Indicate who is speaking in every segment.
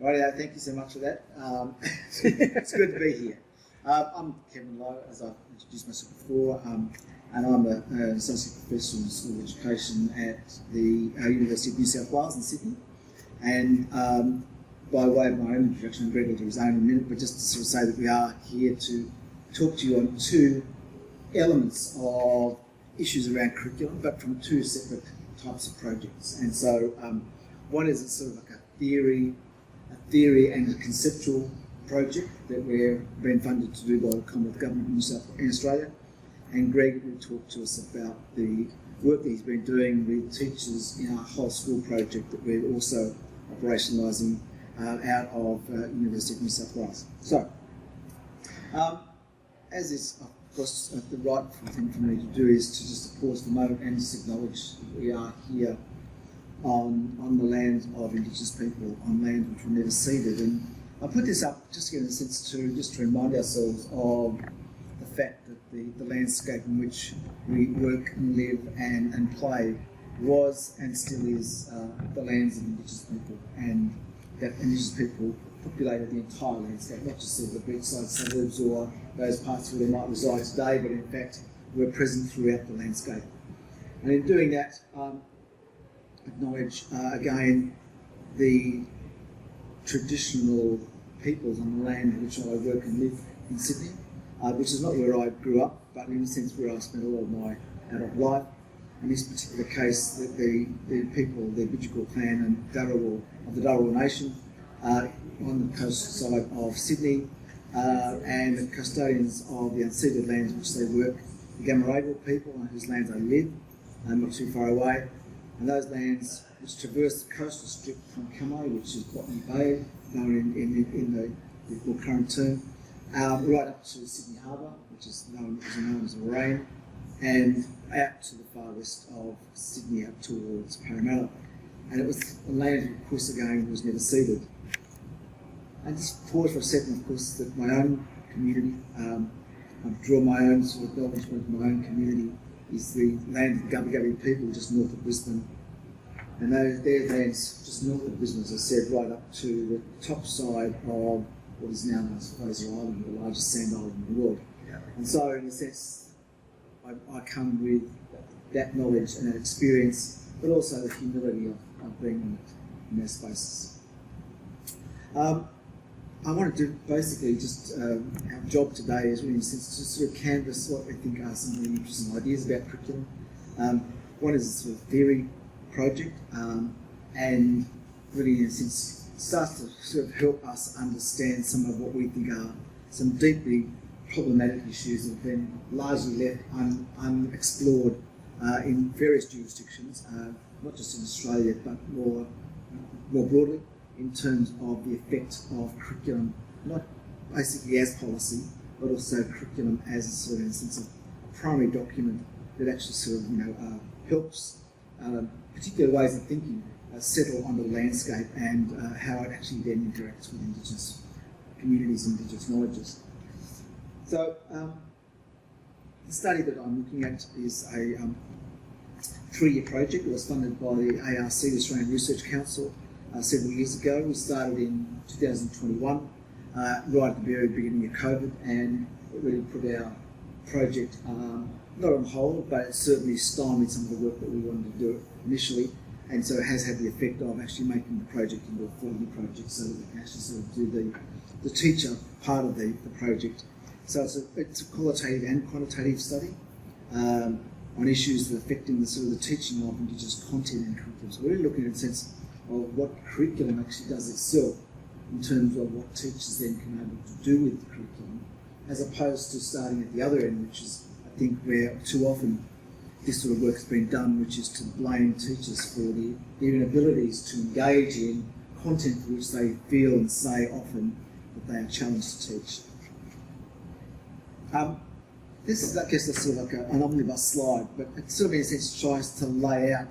Speaker 1: Rightio, thank you so much for that. It's good to be here. I'm Kevin Lowe, as I've introduced myself before, and I'm an Associate Professor in School of Education at the University of New South Wales in Sydney. And by way of my own introduction, and Greg will do his own in a minute, but just to sort of say that we are here to talk to you on two elements of issues around curriculum, but from two separate types of projects. And so one is sort of like a theory and a conceptual project that we're being funded to do by the Commonwealth Government in Australia. And Greg will talk to us about the work that he's been doing with teachers in our whole school project that we're also operationalising out of University of New South Wales. So, as is of course the right thing for me to do is to just pause for a moment and just acknowledge that we are here on the land of Indigenous people, on land which were never ceded. And I put this up just to get a sense to remind ourselves of the fact that the landscape in which we work and live and play was and still is the lands of Indigenous people, and that Indigenous people populated the entire landscape, not just sort of the beachside suburbs or those parts where they might reside today, but in fact were present throughout the landscape. And in doing that, acknowledge again the traditional peoples on the land in which I work and live in Sydney, which is not where I grew up, but in a sense where I spent a lot of my adult life. In this particular case, the people, the Bidjigal clan and Dharawal of the Dharawal Nation on the coast side of Sydney, and the custodians of the unceded lands which they work, the Gamaragal people on whose lands I live, not too far away. And those lands which traverse the coastal strip from Kamai, which is Botany Bay, known in the more current term, right up to Sydney Harbour, which is known as Moraine, and out to the far west of Sydney up towards Parramatta. And it was a land, of course, again, was never ceded. And just pause for a second, of course, that my own community, I've drawn my own sort of acknowledgement of my own community, is the land of the Gubbi Gubbi people just north of Brisbane. And their lands just north of Brisbane, as I said, right up to the top side of what is now known as Fraser Island, the largest sand island in the world. Yeah. And so, in a sense, I come with that knowledge and that experience, but also the humility of being in those spaces. I want to do basically just our job today is really in a sense to sort of canvass what I think are some really interesting ideas about curriculum. One is a sort of theory project, and really in a sense starts to sort of help us understand some of what we think are some deeply problematic issues that have been largely left unexplored in various jurisdictions, not just in Australia but more broadly, in terms of the effect of curriculum, not basically as policy, but also curriculum as a sort of, in a sense, a primary document that actually sort of, helps particular ways of thinking settle on the landscape and how it actually then interacts with Indigenous communities and Indigenous knowledges. So the study that I'm looking at is a 3-year project. It was funded by the ARC, the Australian Research Council, several years ago. We started in 2021, right at the very beginning of COVID, and it really put our project not on hold, but it certainly stymied some of the work that we wanted to do initially, and so it has had the effect of actually making the project into a 4-year project so that we can actually sort of do the teacher part of the project. So it's a qualitative and quantitative study on issues that are affecting the sort of the teaching of Indigenous content and curriculum. So we're really looking at a sense of what curriculum actually does itself in terms of what teachers then can be able to do with the curriculum, as opposed to starting at the other end, which is, I think, where too often this sort of work has been done, which is to blame teachers for their inabilities to engage in content for which they feel and say often that they are challenged to teach. This is, I guess, sort of like an omnibus slide, but it sort of in a sense tries to lay out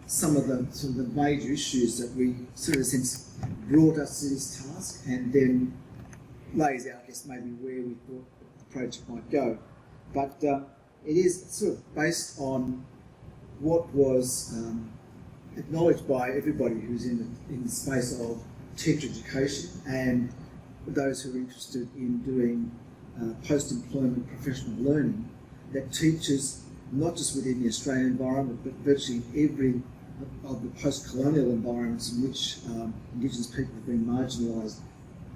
Speaker 1: some of the major issues that we sort of in a sense brought us to this task, and then lays out, I guess, maybe where we thought the project might go. But it is sort of based on what was acknowledged by everybody who's in the space of teacher education and those who are interested in doing post-employment professional learning, that teachers, not just within the Australian environment, but virtually in every of the post-colonial environments in which Indigenous people have been marginalised,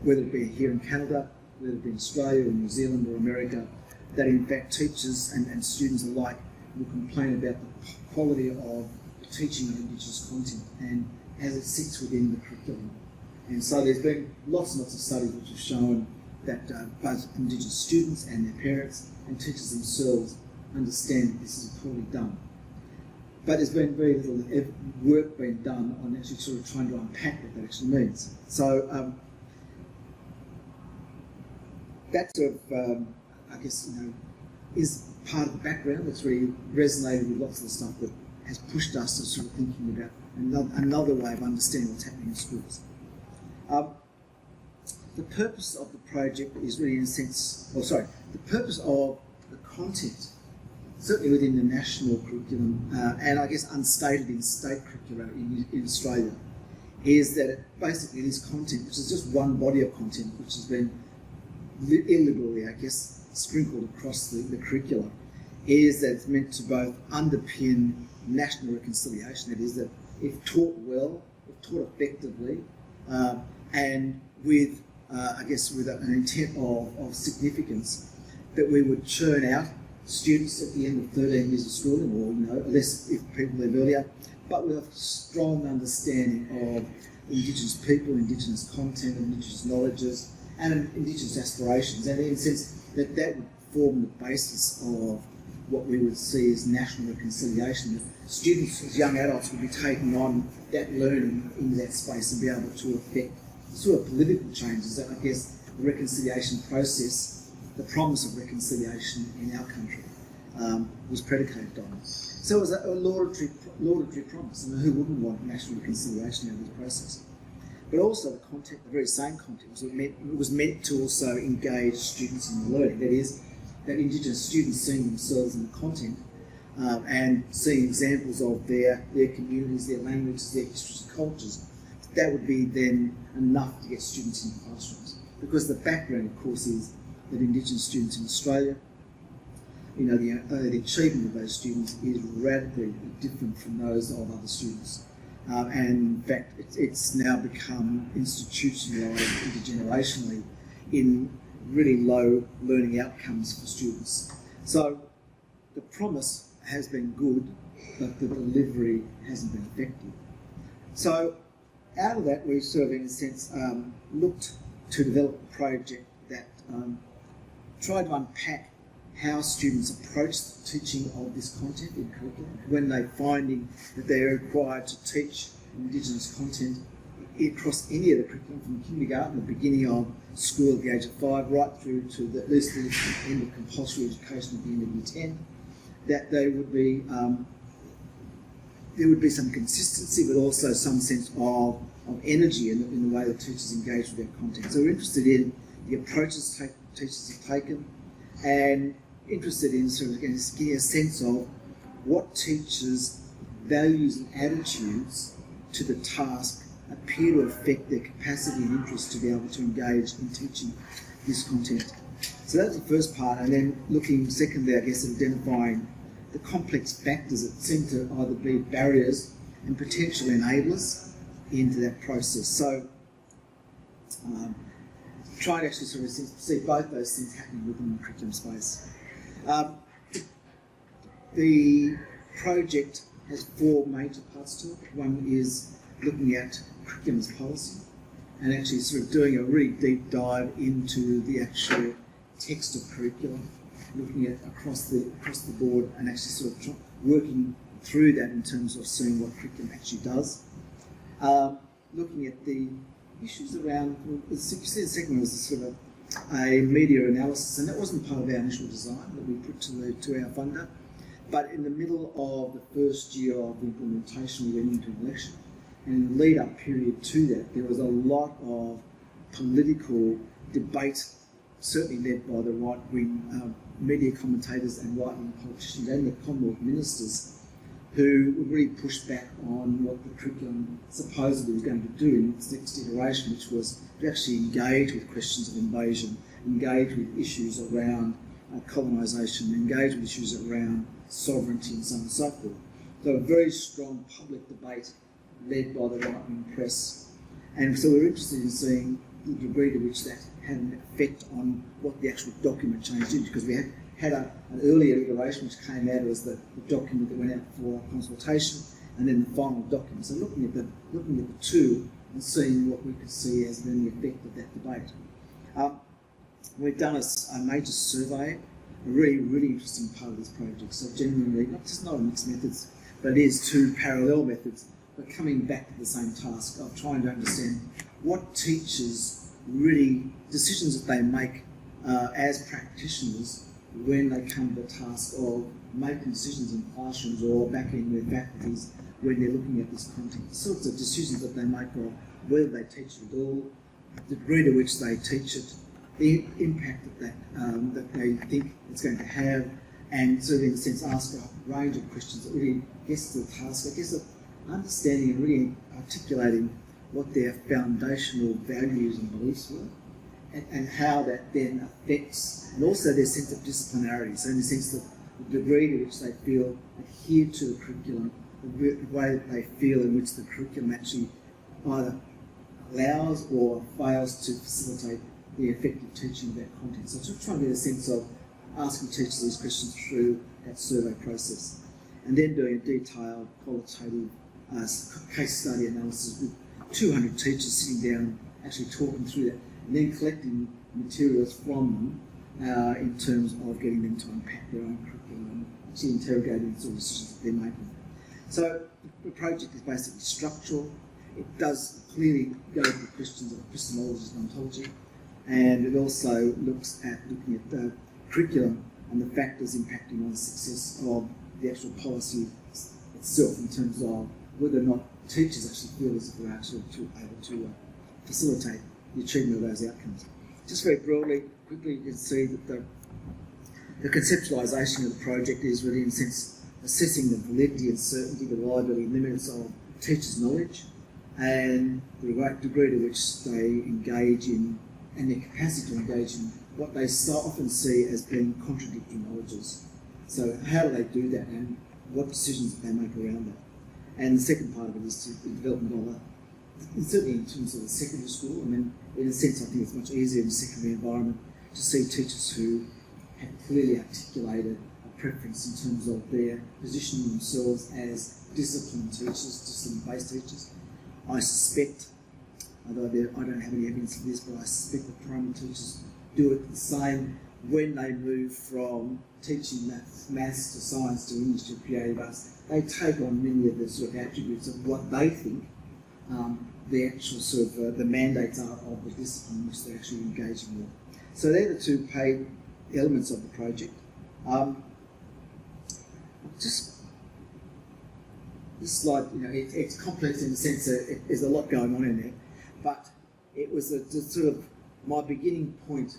Speaker 1: whether it be here in Canada, whether it be in Australia or New Zealand or America, that in fact teachers and students alike will complain about the quality of teaching of Indigenous content and as it sits within the curriculum. And so there's been lots and lots of studies which have shown that both Indigenous students and their parents and teachers themselves understand that this is poorly done. But there's been very little work being done on actually sort of trying to unpack what that actually means. So that sort of, I guess, is part of the background that's really resonated with lots of the stuff that has pushed us to sort of thinking about another way of understanding what's happening in schools. The purpose of the project is really, in a sense, the purpose of the content, certainly within the national curriculum, and I guess unstated in state curricula in Australia, is that it basically this content, which is just one body of content, which has been illiberally, I guess, sprinkled across the curricula, is that it's meant to both underpin national reconciliation, that is, that if taught well, if taught effectively, and with, I guess, with an intent of significance, that we would churn out students at the end of 13 years of schooling, or less if people leave earlier, but with a strong understanding of Indigenous people, Indigenous content, Indigenous knowledges, and Indigenous aspirations, and in a sense that that would form the basis of what we would see as national reconciliation. That students as young adults would be taking on that learning in that space and be able to affect sort of political changes that I guess the reconciliation process, the promise of reconciliation in our country was predicated on. So it was a laudatory promise. I mean, who wouldn't want national reconciliation out of this process? But also the content, the very same content, was meant to also engage students in the learning. That is, that Indigenous students seeing themselves in the content and seeing examples of their communities, their languages, their histories and cultures, that would be then enough to get students into classrooms. Because the background, of course, is that Indigenous students in Australia, the achievement of those students is radically different from those of other students. And in fact, it's now become institutionalised intergenerationally in really low learning outcomes for students. So the promise has been good, but the delivery hasn't been effective. So out of that, we've sort of, in a sense, looked to develop a project that tried to unpack how students approach the teaching of this content in curriculum when they're finding that they're required to teach Indigenous content across any of the curriculum, from kindergarten, the beginning of school at the age of 5, right through to at least the end of compulsory education at the end of year 10, that there would be some consistency, but also some sense of energy in the way that teachers engage with their content. So we're interested in the approaches teachers have taken, and interested in sort of getting a sense of what teachers' values and attitudes to the task appear to affect their capacity and interest to be able to engage in teaching this content. So that's the first part, and then looking secondly, I guess, at identifying the complex factors that seem to either be barriers and potential enablers into that process. So trying to actually sort of see both those things happening within the curriculum space. The project has 4 major parts to it. One is looking at curriculum as policy and actually sort of doing a really deep dive into the actual text of curriculum, looking at across the board and actually sort of working through that in terms of seeing what curriculum actually does. Looking at the issues around, the second one was sort of a media analysis, and that wasn't part of our initial design that we put to our funder. But in the middle of the first year of the implementation, we went into an election. And in the lead-up period to that, there was a lot of political debate, certainly led by the right-wing media commentators and right-wing politicians and the Commonwealth ministers, who really pushed back on what the curriculum supposedly was going to do in its next iteration, which was to actually engage with questions of invasion, engage with issues around colonisation, engage with issues around sovereignty and so on and so forth. So a very strong public debate led by the right-wing press. And so we're interested in seeing the degree to which that had an effect on what the actual document changed into, because we had an earlier iteration which came out as the document that went out for consultation, and then the final document. So looking at the two and seeing what we could see as being the effect of that debate. We've done a major survey, a really interesting part of this project. So genuinely, not mixed methods, but it is two parallel methods, but coming back to the same task of trying to understand what teachers really, decisions that they make as practitioners when they come to the task of making decisions in classrooms or back in their faculties when they're looking at this content. The sorts of decisions that they make of whether they teach it at all, the degree to which they teach it, the impact that they think it's going to have, and sort of in a sense ask a range of questions that really gets to the task, I guess, of understanding and really articulating what their foundational values and beliefs were, and how that then affects, and also their sense of disciplinarity. So in the sense that the degree to which they feel adhered to the curriculum, the way that they feel in which the curriculum actually either allows or fails to facilitate the effective teaching of that content. So just trying to get a sense of asking teachers these questions through that survey process, and then doing a detailed qualitative case study analysis with 200 teachers sitting down actually talking through that, and then collecting materials from them in terms of getting them to unpack their own curriculum and actually interrogating the sort of decisions that they're making. So the project is basically structural. It does clearly go to the questions of epistemology and ontology, and it also looks at looking at the curriculum and the factors impacting on the success of the actual policy itself, in terms of whether or not teachers actually feel as if they're actually able to facilitate the achievement of those outcomes. Just very broadly, quickly, you can see that the conceptualisation of the project is really, in a sense, assessing the validity and certainty, the reliability and limits of teachers' knowledge, and the degree to which they engage in, and their capacity to engage in, what they so often see as being contradictory knowledges. So how do they do that, and what decisions do they make around that? And the second part of it is the development of certainly in terms of the secondary school. I mean, in a sense, I think it's much easier in a secondary environment to see teachers who have clearly articulated a preference in terms of their positioning themselves as disciplined teachers, discipline-based teachers. I suspect, although I don't have any evidence of this, but I suspect that primary teachers do it the same when they move from teaching maths to science to English to creative arts. They take on many of the sort of attributes of what they think the actual sort of the mandates are of the discipline which they're actually engaging with. So they're the two paid elements of the project. Just this slide, it's complex in the sense that there's a lot going on in there, but it was just sort of my beginning point,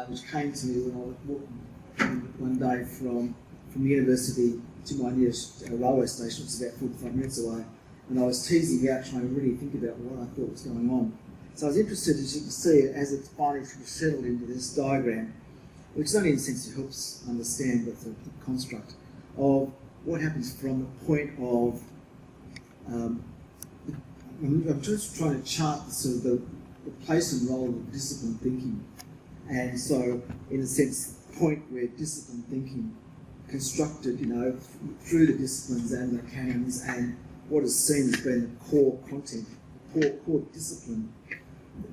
Speaker 1: which came to me when I was walking one day from the university to my nearest railway station, which is about 45 minutes away, and I was teasing out, trying to really think about what I thought was going on. So I was interested, as you can see, as it's finally sort of settled into this diagram, which is only in a sense it helps understand the construct of what happens from the point of I'm just trying to chart the sort of the place and role of disciplined thinking, and so in a sense, the point where disciplined thinking constructed, through the disciplines and the canons, and what is seen as being the core content, the core discipline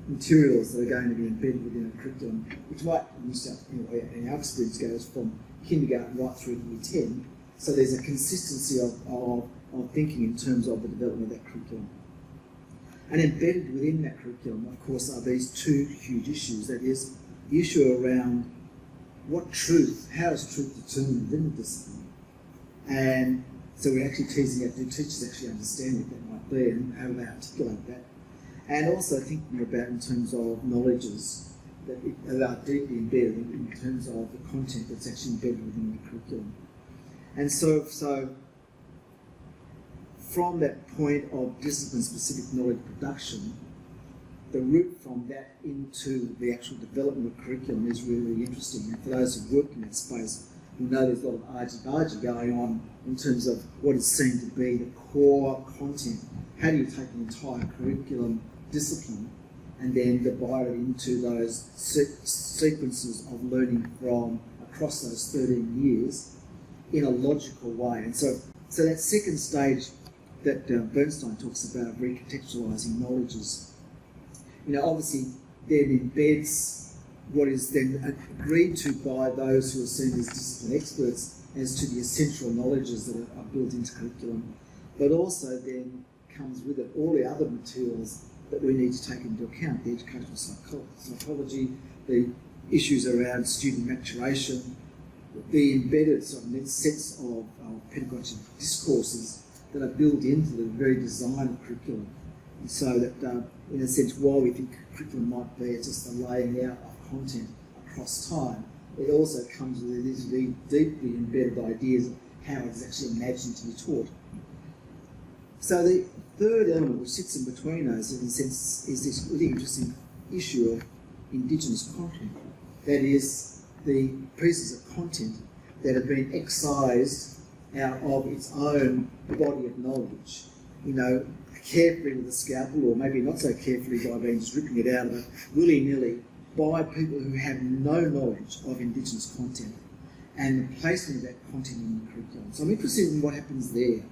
Speaker 1: materials that are going to be embedded within a curriculum, which might, in our experience, goes from kindergarten right through to year 10. So there's a consistency of thinking in terms of the development of that curriculum. And embedded within that curriculum, of course, are these two huge issues. That is, the issue around how is truth determined within the discipline? And so we're actually teasing out, do teachers actually understand what that might be, and how do they articulate that? And also thinking about in terms of knowledges that are deeply embedded in terms of the content that's actually embedded within the curriculum. And so from that point of discipline-specific knowledge production, the route from that into the actual development of curriculum is really, really interesting. And for those who work in that space, you'll know there's a lot of argy-bargy going on in terms of what is seen to be the core content. How do you take an entire curriculum discipline and then divide it into those sequences of learning from across those 13 years in a logical way? And so that second stage that Bernstein talks about, recontextualising knowledges, obviously then embeds what is then agreed to by those who are seen as discipline experts as to the essential knowledges that are built into curriculum, but also then comes with it all the other materials that we need to take into account, the educational psychology, the issues around student maturation, the embedded sort of sets of pedagogical discourses that are built into the very design of curriculum. And so that, in a sense, while we think curriculum might be just a laying out of content across time, it also comes with these really deeply embedded ideas of how it is actually imagined to be taught. So the third element, which sits in between those, in a sense, is this really interesting issue of Indigenous content. That is, the pieces of content that have been excised out of its own body of knowledge, carefully with a scalpel, or maybe not so carefully by being just ripping it out of it willy-nilly by people who have no knowledge of Indigenous content and the placement of that content in the curriculum. So I'm interested in what happens there,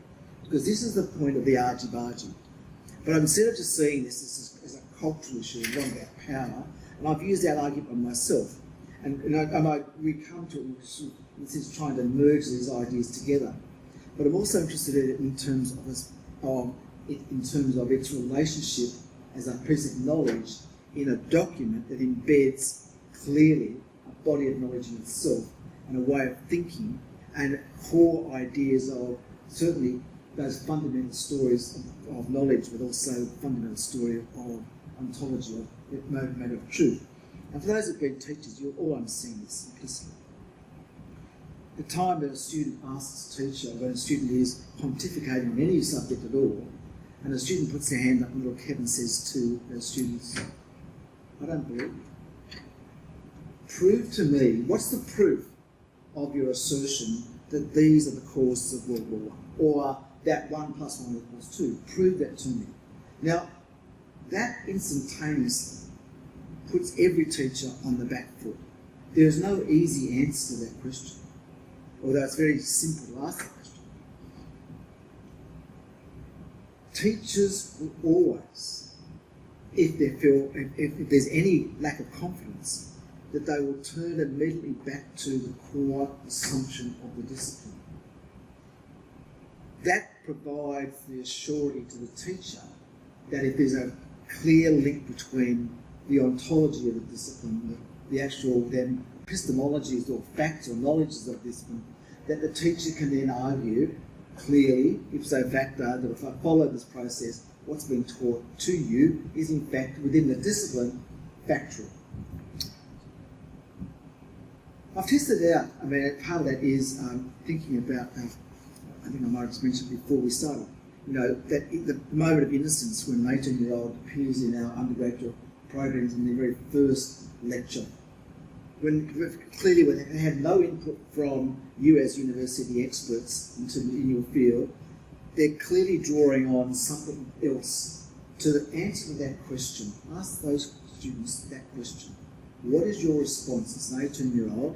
Speaker 1: because this is the point of the argy-bargy. But instead of just seeing this as a cultural issue, one about power, and I've used that argument myself, and we come to it this is trying to merge these ideas together. But I'm also interested in it in terms of its relationship as a piece of knowledge in a document that embeds clearly a body of knowledge in itself and a way of thinking and core ideas of certainly those fundamental stories of knowledge, but also the fundamental story of ontology, of matter of truth. And for those who have been teachers, you'll all understand this implicitly. The time that a student asks a teacher, when a student is pontificating on any subject at all, and a student puts their hand up and little Kevin says to those students, I don't believe you. Prove to me, what's the proof of your assertion that these are the causes of World War I, or that 1 + 1 = 2? Prove that to me. Now, that instantaneously puts every teacher on the back foot. There is no easy answer to that question, although it's very simple to ask the question. Teachers will always, if there's any lack of confidence, that they will turn immediately back to the core assumption of the discipline. That provides the assurity to the teacher that if there's a clear link between the ontology of the discipline, the actual then epistemologies or facts or knowledges of discipline, that the teacher can then argue clearly, ipso facto, that if I follow this process, what's being taught to you is in fact within the discipline factual. I've tested it out. Part of that is thinking about, I think I might have just mentioned before we started, that the moment of innocence when an 18-year-old appears in our undergraduate programs in their very first lecture, when they had no input from you as university experts in your field, they're clearly drawing on something else to answer to that question. Ask those students that question. What is your response as an 18-year-old,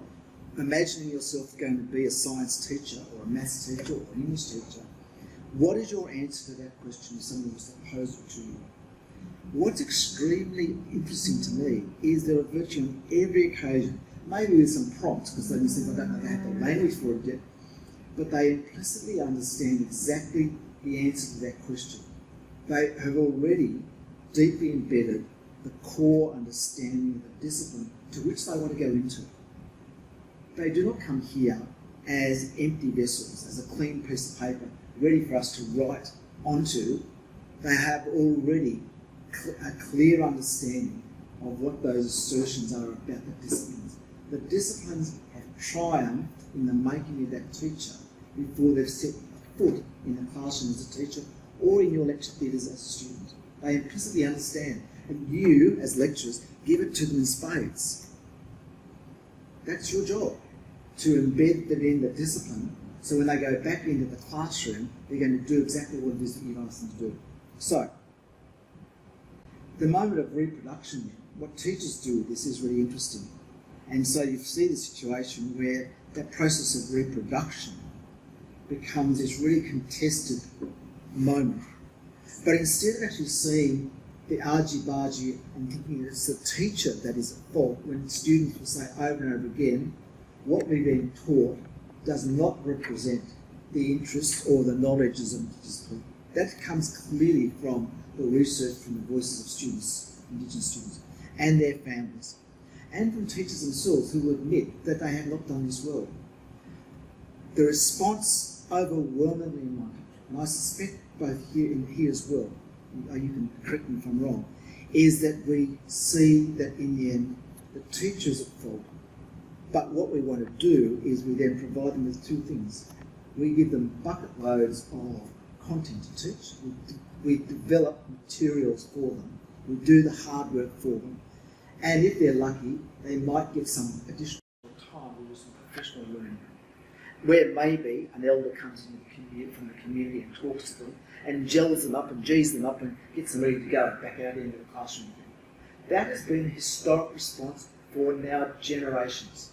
Speaker 1: imagining yourself going to be a science teacher or a maths teacher or an English teacher? What is your answer to that question if someone was to pose it to you? What's extremely interesting to me is that virtually on every occasion, maybe with some prompts, because they just think, I don't know, they have the language for it yet, but they implicitly understand exactly the answer to that question. They have already deeply embedded the core understanding of the discipline to which they want to go into. They do not come here as empty vessels, as a clean piece of paper, ready for us to write onto. They have already a clear understanding of what those assertions are about the disciplines. The disciplines have triumphed in the making of that teacher before they've set foot in the classroom as a teacher or in your lecture theatres as a student. They implicitly understand. And you, as lecturers, give it to them in spades. That's your job, to embed them in the discipline, so when they go back into the classroom, they're going to do exactly what it is that you've asked them to do. So, the moment of reproduction, what teachers do with this is really interesting. And so you see the situation where that process of reproduction becomes this really contested moment. But instead of actually seeing the argy-bargy and thinking that it's the teacher that is at fault, when students will say over and over again, what we've been taught does not represent the interests or the knowledges of Indigenous people. That comes clearly from the research from the voices of students, Indigenous students, and their families, and from teachers themselves who will admit that they have not done this well. The response overwhelmingly in my country, and I suspect both here as well, you can correct me if I'm wrong, is that we see that in the end the teacher is at fault. But what we want to do is we then provide them with two things. We give them bucket loads of content to teach. We develop materials for them. We do the hard work for them. And if they're lucky, they might get some additional time to do some professional learning, where maybe an elder comes from the community and talks to them and gels them up and G's them up and gets them ready to go back out into the classroom again. That has been the historic response for now generations.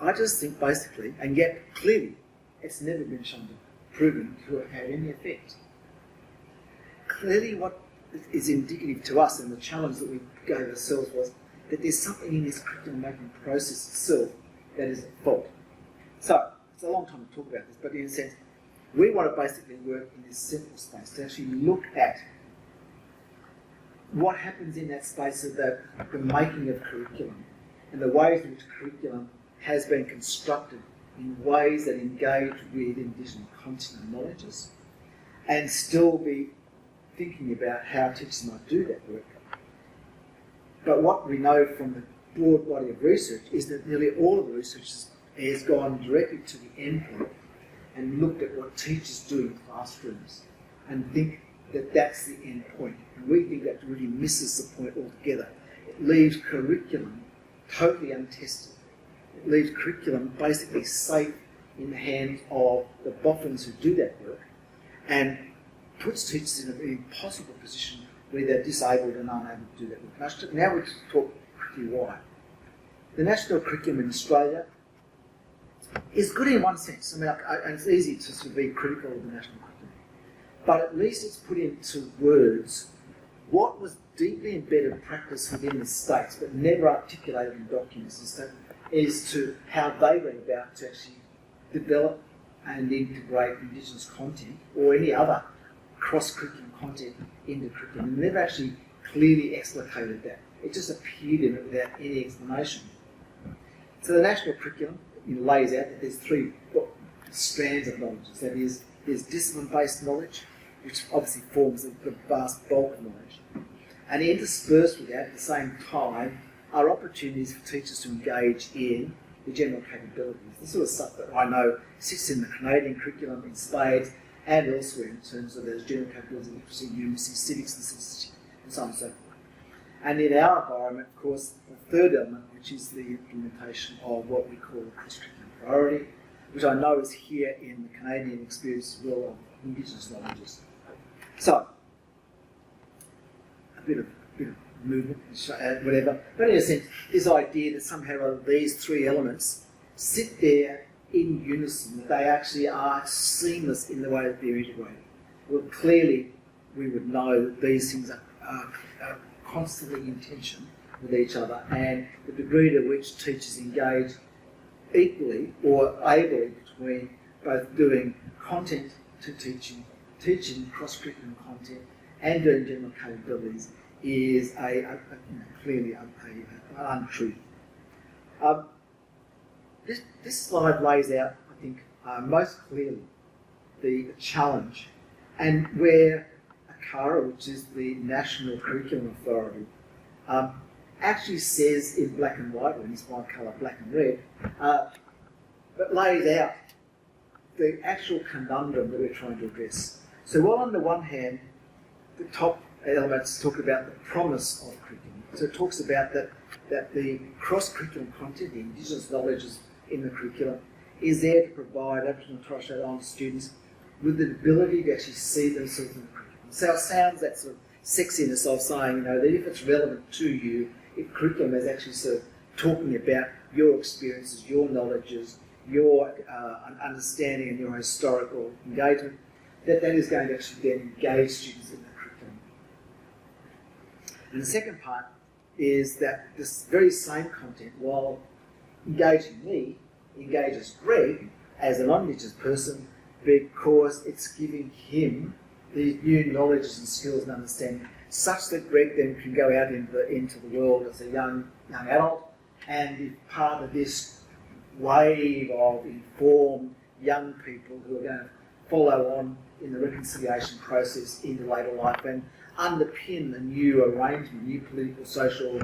Speaker 1: I just think basically, and yet clearly, it's never been proven to have had any effect. Clearly what is indicative to us, and the challenge that we gave ourselves, was that there's something in this curriculum making process itself that is at fault. So, it's a long time to talk about this, but in a sense, we want to basically work in this central space to actually look at what happens in that space of the making of curriculum and the ways in which curriculum has been constructed in ways that engage with Indigenous content and knowledges, and still be thinking about how teachers might do that work. But what we know from the broad body of research is that nearly all of the research has gone directly to the endpoint and looked at what teachers do in classrooms and think that that's the end point. And we think that really misses the point altogether. It leaves curriculum totally untested. It leaves curriculum basically safe in the hands of the boffins who do that work, and puts teachers in an impossible position where they're disabled and unable to do that work. Now we talk quickly why. The national curriculum in Australia is good in one sense. I mean, and it's easy to sort of be critical of the national curriculum, but at least it's put into words what was deeply embedded practice within the states, but never articulated in documents, is to how they went about to actually develop and integrate Indigenous content or any other cross-curriculum content into curriculum. And never actually clearly explicated that. It just appeared in it without any explanation. So the national curriculum lays out that there's three strands of knowledge. That is, there's discipline-based knowledge, which obviously forms the vast bulk of knowledge. And interspersed with that, at the same time, are opportunities for teachers to engage in the general capabilities. The sort of stuff that I know sits in the Canadian curriculum in spades and elsewhere in terms of those general capabilities of literacy, numeracy, civics and citizenship, and so on and so forth. And in our environment, of course, the third element, which is the implementation of what we call a cross-curricular priority, which I know is here in the Canadian experience as well of Indigenous knowledges. So, a bit of movement, whatever. But in a sense, this idea that somehow these three elements sit there in unison, that they actually are seamless in the way that they're integrated. Well, clearly, we would know that these things are constantly in tension with each other, and the degree to which teachers engage equally or ably between both doing content to teaching cross-curriculum content, and doing general capabilities is clearly an untruth. This slide lays out, I think, most clearly the challenge, and where ACARA, which is the National Curriculum Authority, actually says in black and white, or in this one colour, black and red, but lays out the actual conundrum that we're trying to address. So while on the one hand, the top elements talk about the promise of curriculum. So it talks about that the cross-curriculum content, the Indigenous knowledges in the curriculum, is there to provide Aboriginal and Torres Strait Islander students with the ability to actually see themselves in the curriculum. So it sounds that sort of sexiness of saying, that if it's relevant to you, if curriculum is actually sort of talking about your experiences, your knowledges, your understanding and your historical engagement, that is going to actually then engage students in the curriculum. And the second part is that this very same content, while engaging me, engages Greg as a non-Indigenous person, because it's giving him these new knowledges and skills and understanding, such that Greg then can go out into the world as a young adult and be part of this wave of informed young people who are going to follow on in the reconciliation process into later life and underpin the new arrangement, new political, social,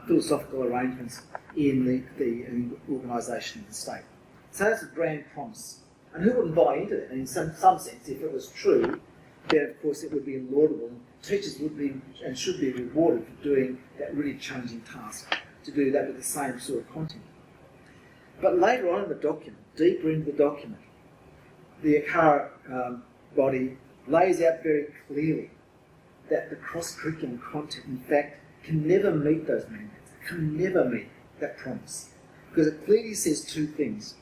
Speaker 1: philosophical arrangements in the organisation of the state. So that's a grand promise. And who wouldn't buy into that? And in some sense, if it was true, then of course it would be laudable, and teachers would be and should be rewarded for doing that really challenging task, to do that with the same sort of content. But later on in the document, deeper into the document, the ACARA body lays out very clearly that the cross-curriculum content, in fact, can never meet those mandates, can never meet that promise. Because it clearly says two things.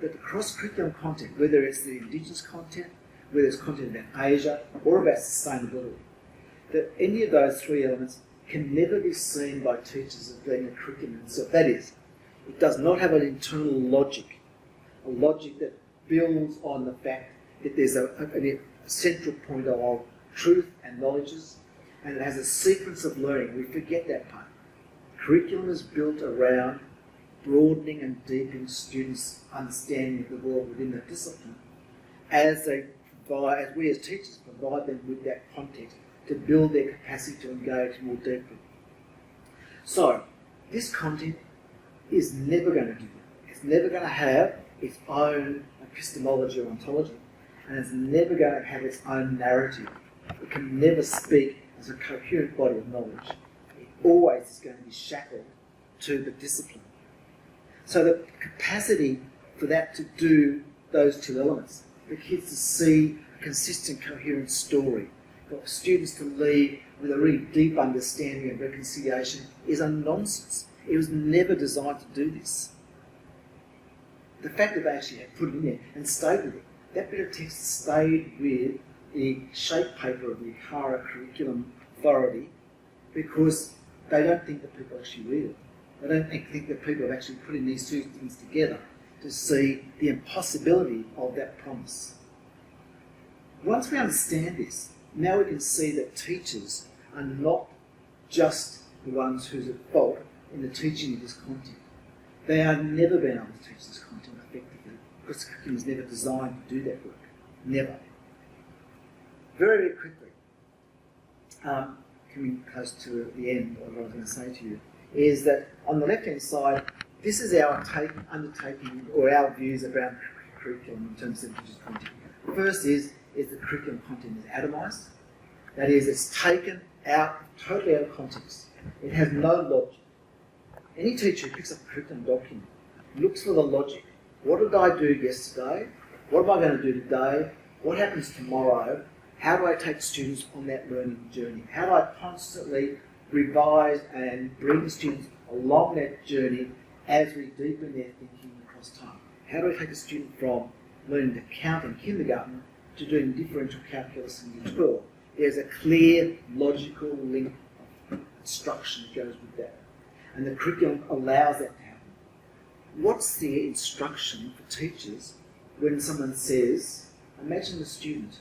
Speaker 1: That the cross-curriculum content, whether it's the Indigenous content, whether it's content about Asia, or about sustainability, that any of those three elements can never be seen by teachers as being a curriculum itself. That is, it does not have an internal logic, a logic that builds on the fact that there's a central point of truth and knowledges, and it has a sequence of learning. We forget that part. Curriculum is built around broadening and deepening students' understanding of the world within the discipline, as we as teachers provide them with that context to build their capacity to engage more deeply. So, this content is never going to do that. It's never going to have its own epistemology or ontology, and it's never going to have its own narrative. It can never speak as a coherent body of knowledge. It always is going to be shackled to the discipline. So the capacity for that to do those two elements, for kids to see a consistent, coherent story, for students to leave with a really deep understanding of reconciliation, is a nonsense. It was never designed to do this. The fact that they actually had put it in there and stayed with it, that bit of text stayed with the shape paper of the ACARA Curriculum Authority, because they don't think that people actually read it. They don't think that people have actually put in these two things together to see the impossibility of that promise. Once we understand this, now we can see that teachers are not just the ones who's at fault in the teaching of this content. They are never been able to teach this content effectively, because the curriculum is never designed to do that work. Never. Very, very quickly, coming close to the end of what I was going to say to you, is that on the left-hand side, this is our undertaking or our views around curriculum in terms of Indigenous content. The first is the curriculum content is atomised. That is, it's taken out, totally out of context. It has no logic. Any teacher who picks up a curriculum document looks for the logic. What did I do yesterday? What am I going to do today? What happens tomorrow? How do I take students on that learning journey? How do I constantly revise and bring students along that journey as we deepen their thinking across time? How do I take a student from learning to count in kindergarten to doing differential calculus in year 12? There's a clear, logical link of instruction that goes with that. And the curriculum allows that to happen. What's the instruction for teachers when someone says, imagine a student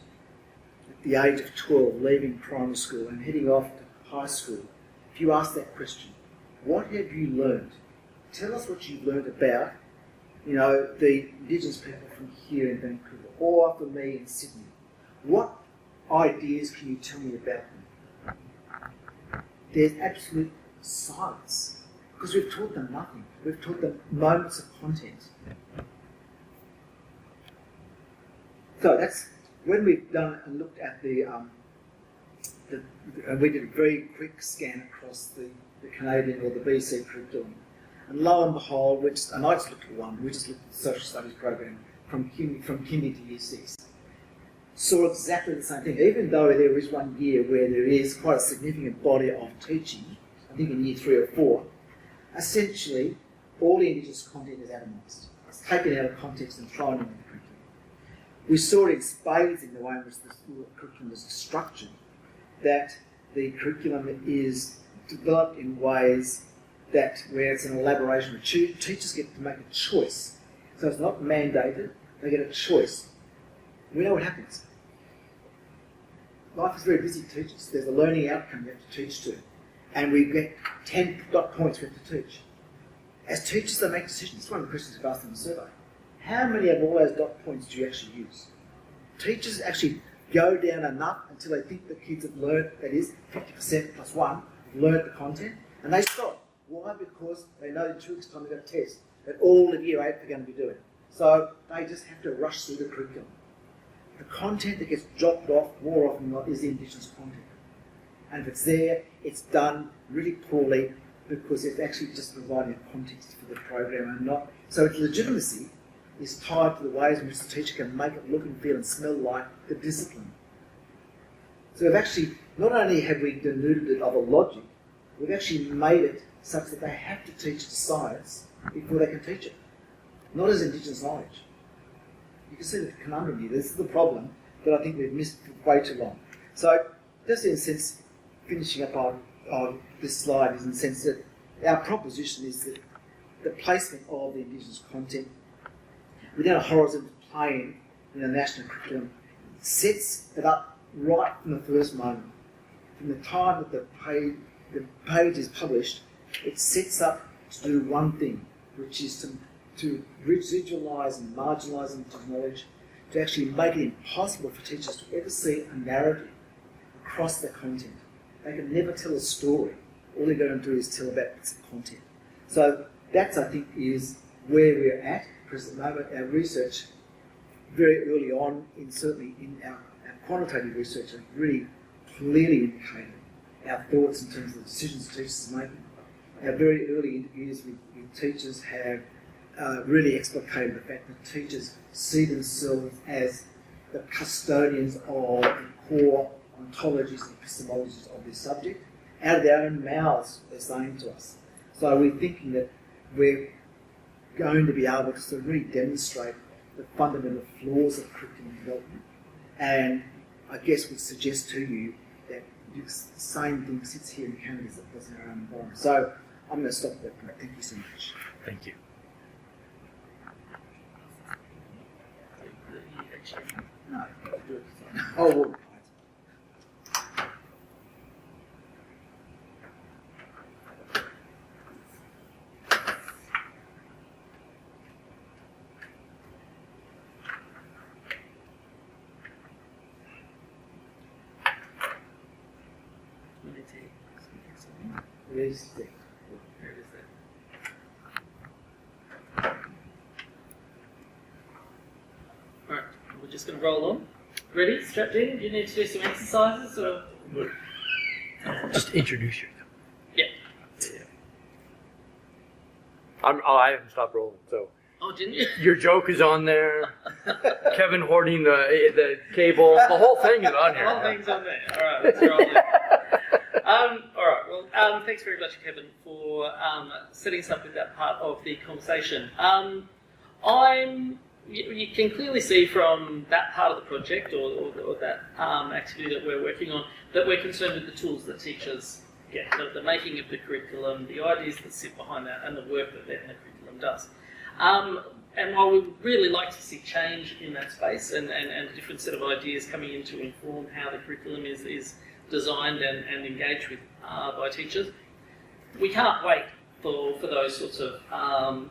Speaker 1: at the age of 12 leaving primary school and heading off to high school. If you ask that question, what have you learned? Tell us what you've learned about, the Indigenous people from here in Vancouver, or for me in Sydney. What ideas can you tell me about them? There's absolute silence, because we've taught them nothing. We've taught them moments of content. So that's when we've done and looked at we did a very quick scan across the Canadian or the BC curriculum. And lo and behold, I just looked at one, we just looked at the social studies program from kindy to year 6. Saw exactly the same thing, even though there is one year where there is quite a significant body of teaching, I think in year 3 or 4, essentially all the Indigenous content is atomised. It's taken out of context and thrown into the curriculum. We saw it in spades in the way in which the curriculum is structured, that the curriculum is developed in ways that where it's an elaboration where teachers get to make a choice. So it's not mandated, they get a choice. We know what happens. Life is very busy to teachers. There's a learning outcome you have to teach to. And we get 10 dot points we have to teach. As teachers, they make decisions. It's one of the questions we've asked in the survey. How many of all those dot points do you actually use? Teachers actually go down enough until they think the kids have learned, that is, 50% plus 1, learned the content, and they stop. Why? Because they know in 2 weeks' time they've got a test that all of year 8 are going to be doing. So they just have to rush through the curriculum. The content that gets dropped off more often than not is the Indigenous content. And if it's there, it's done really poorly because it's actually just providing a context for the program and not. So its legitimacy is tied to the ways in which the teacher can make it look and feel and smell like the discipline. So we've actually, not only have we denuded it of a logic, we've actually made it such that they have to teach it science before they can teach it. Not as Indigenous knowledge. You can see the conundrum here. This is the problem that I think we've missed for way too long. So, just in a sense, finishing up on this slide is in the sense that our proposition is that the placement of the Indigenous content within a horizontal plane in a national curriculum sets it up right from the first moment. From the time that the page is published, it sets up to do one thing, which is to residualise and marginalise Indigenous knowledge, to actually make it impossible for teachers to ever see a narrative across the content. They can never tell a story. All they're going to do is tell about bits of content. So that, I think, is where we're at, because at the moment our research, very early on, certainly in our quantitative research, have really clearly indicated our thoughts in terms of the decisions teachers are making. Our very early interviews with teachers have really explicated the fact that teachers see themselves as the custodians of the core ontologies and epistemologies of this subject. Out of their own mouths, they're saying to us. So we're thinking that we're going to be able to sort of really demonstrate the fundamental flaws of curriculum development. And I guess would suggest to you that the same thing sits here in Canada as it does in our own environment. So I'm going to stop at that point. Thank you so much.
Speaker 2: Thank you.
Speaker 1: No, do it. Oh, well. Where is it?
Speaker 3: Alright, we're just going to roll on. Ready? Strapped in? Do you need to do some exercises? Or?
Speaker 2: Just introduce yourself.
Speaker 3: Yeah.
Speaker 2: I haven't stopped rolling, so.
Speaker 3: Oh, didn't you?
Speaker 2: Your joke is on there. Kevin hoarding the cable. The whole thing is on here.
Speaker 3: The whole thing's on there. Alright, let's roll in. Alright, well, thanks very much, Kevin, for setting us up with that part of the conversation. You can clearly see from that part of the project or that activity that we're working on that we're concerned with the tools that teachers get, the making of the curriculum, the ideas that sit behind that, and the work that then the curriculum does. And while we would really like to see change in that space and a different set of ideas coming in to inform how the curriculum is designed and engaged with by teachers, we can't wait for those sorts of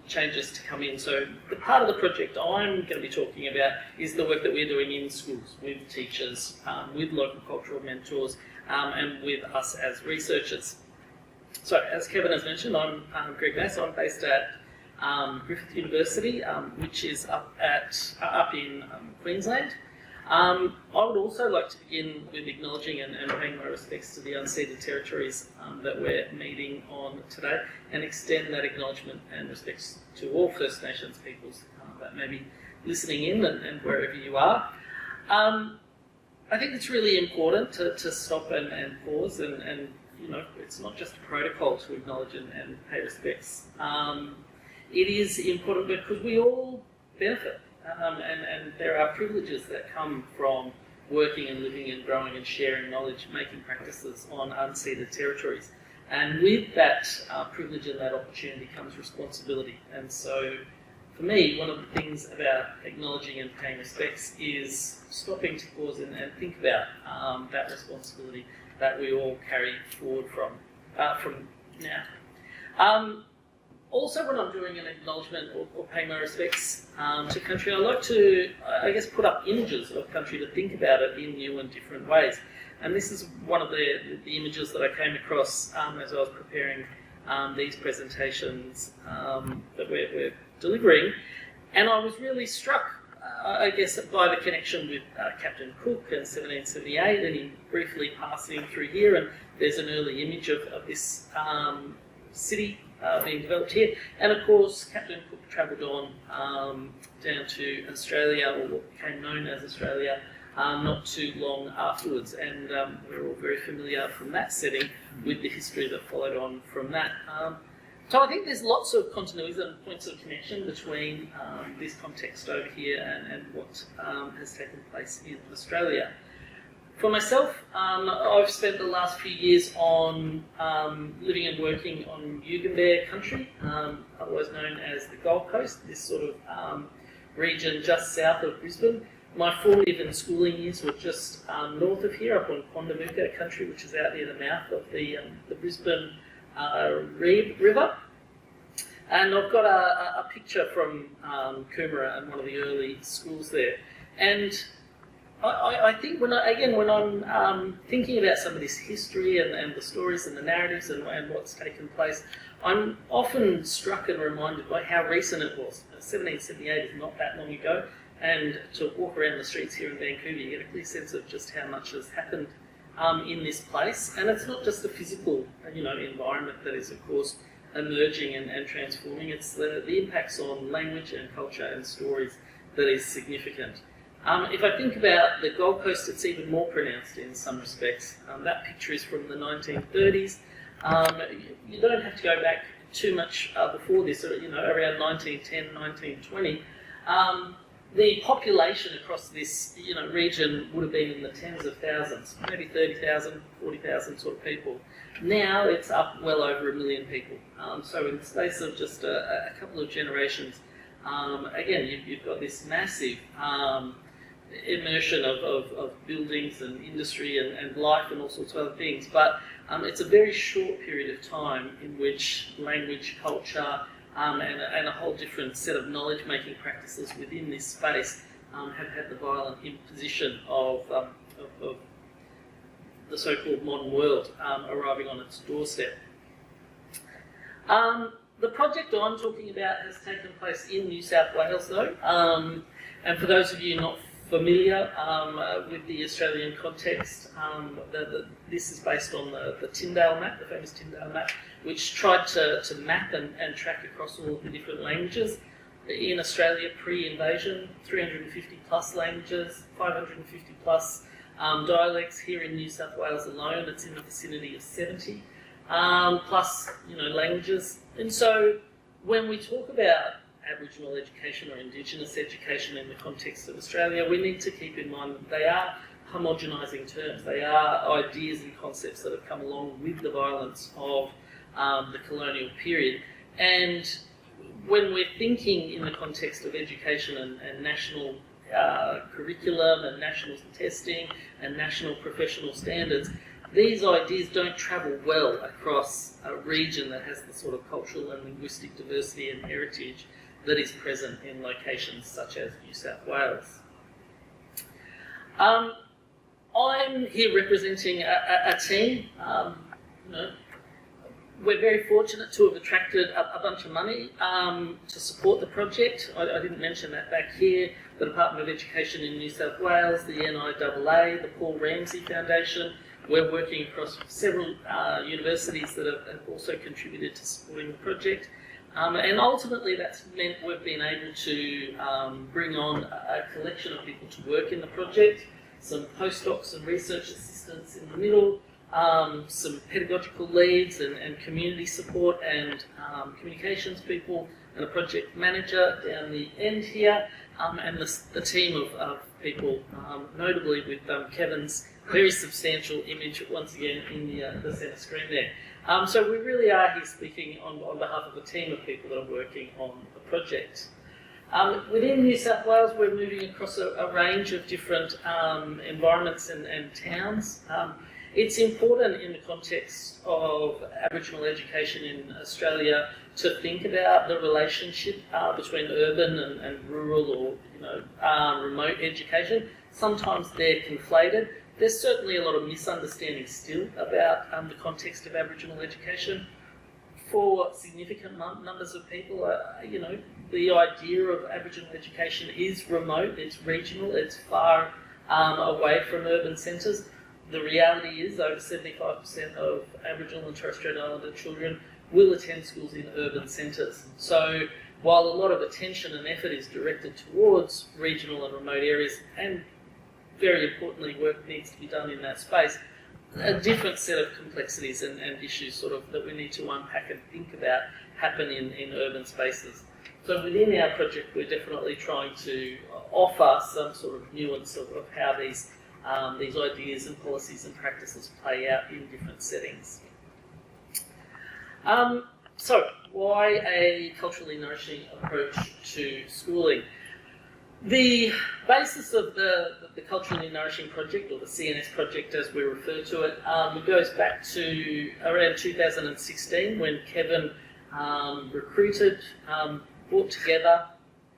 Speaker 3: changes to come in. So the part of the project I'm going to be talking about is the work that we're doing in schools with teachers, with local cultural mentors, and with us as researchers. So as Kevin has mentioned, I'm Greg Bass. I'm based at Griffith University, which is up in Queensland. I would also like to begin with acknowledging and paying my respects to the unceded territories that we're meeting on today, and extend that acknowledgement and respects to all First Nations peoples that may be listening in and wherever you are. I think it's really important to stop and pause and it's not just a protocol to acknowledge and pay respects. It is important because we all benefit. And there are privileges that come from working and living and growing and sharing knowledge, making practices on unceded territories. And with that privilege and that opportunity comes responsibility. And so, for me, one of the things about acknowledging and paying respects is stopping to pause and think about that responsibility that we all carry forward from now. Also, when I'm doing an acknowledgement or pay my respects to country, I like to, put up images of country to think about it in new and different ways. And this is one of the images that I came across as I was preparing these presentations that we're delivering. And I was really struck, by the connection with Captain Cook in 1778, and him briefly passing through here. And there's an early image of this city being developed here, and of course Captain Cook travelled on down to Australia, or what became known as Australia, not too long afterwards, and we're all very familiar from that setting with the history that followed on from that. So I think there's lots of continuities and points of connection between this context over here and what has taken place in Australia. For myself, I've spent the last few years on living and working on Yugambeh country, otherwise known as the Gold Coast, this sort of region just south of Brisbane. My formative and schooling years were just north of here, up on Quandamooka country, which is out near the mouth of the Brisbane River. And I've got a picture from Coomera and one of the early schools there. And I think when I'm thinking about some of this history and the stories and the narratives and what's taken place, I'm often struck and reminded by how recent it was. 1778 is not that long ago, and to walk around the streets here in Vancouver, you get a clear sense of just how much has happened in this place. And it's not just the physical, environment that is, of course, emerging and transforming. It's the impacts on language and culture and stories that is significant. If I think about the Gold Coast, it's even more pronounced in some respects. That picture is from the 1930s. You don't have to go back too much before this, around 1910, 1920. The population across this region would have been in the tens of thousands, maybe 30,000, 40,000 sort of people. Now it's up well over 1 million people. So in the space of just a couple of generations, again, you've got this massive immersion of buildings and industry and life and all sorts of other things. But it's a very short period of time in which language, culture, and a whole different set of knowledge-making practices within this space have had the violent imposition of the so-called modern world arriving on its doorstep. The project I'm talking about has taken place in New South Wales, though, and for those of you not familiar with the Australian context, this is based on the Tyndale map, the famous Tyndale map, which tried to map and track across all of the different languages. In Australia, pre-invasion, 350 plus languages, 550 plus dialects. Here in New South Wales alone, it's in the vicinity of 70 plus languages. And so when we talk about Aboriginal education or Indigenous education in the context of Australia, we need to keep in mind that they are homogenising terms. They are ideas and concepts that have come along with the violence of the colonial period. And when we're thinking in the context of education and national curriculum and national testing and national professional standards, these ideas don't travel well across a region that has the sort of cultural and linguistic diversity and heritage that is present in locations such as New South Wales. I'm here representing a team, we're very fortunate to have attracted a bunch of money to support the project. I didn't mention that back here. The Department of Education in New South Wales, the NIAA, the Paul Ramsay Foundation. We're working across several universities that have also contributed to supporting the project. And ultimately that's meant we've been able to bring on a collection of people to work in the project, some postdocs and research assistants in the middle, some pedagogical leads and community support and communications people, and a project manager down the end here, and the team of people, notably with Kevin's very substantial image once again in the centre screen there. So we really are here speaking on behalf of a team of people that are working on the project. Within New South Wales, we're moving across a range of different environments and towns. It's important in the context of Aboriginal education in Australia to think about the relationship between urban and rural or remote education. Sometimes they're conflated. There's certainly a lot of misunderstanding still about the context of Aboriginal education. For significant numbers of people, the idea of Aboriginal education is remote, it's regional, it's far away from urban centres. The reality is over 75% of Aboriginal and Torres Strait Islander children will attend schools in urban centres. So while a lot of attention and effort is directed towards regional and remote areas, and very importantly work needs to be done in that space, a different set of complexities and issues sort of that we need to unpack and think about happen in urban spaces. So within our project we're definitely trying to offer some sort of nuance of how these ideas and policies and practices play out in different settings. So why a culturally nourishing approach to schooling? The basis of the Culturally Nourishing Project, or the CNS project as we refer to it, goes back to around 2016 when Kevin recruited, brought together,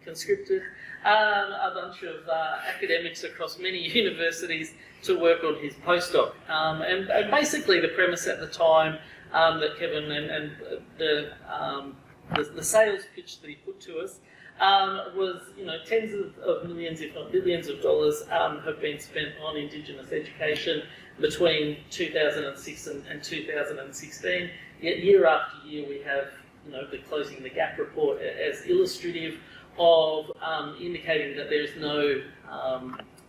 Speaker 3: conscripted a bunch of academics across many universities to work on his postdoc. And basically the premise at the time that Kevin and the sales pitch that he put to us was, tens of millions, if not billions of dollars have been spent on Indigenous education between 2006 and 2016. Yet year after year we have, the Closing the Gap report as illustrative of indicating that there is no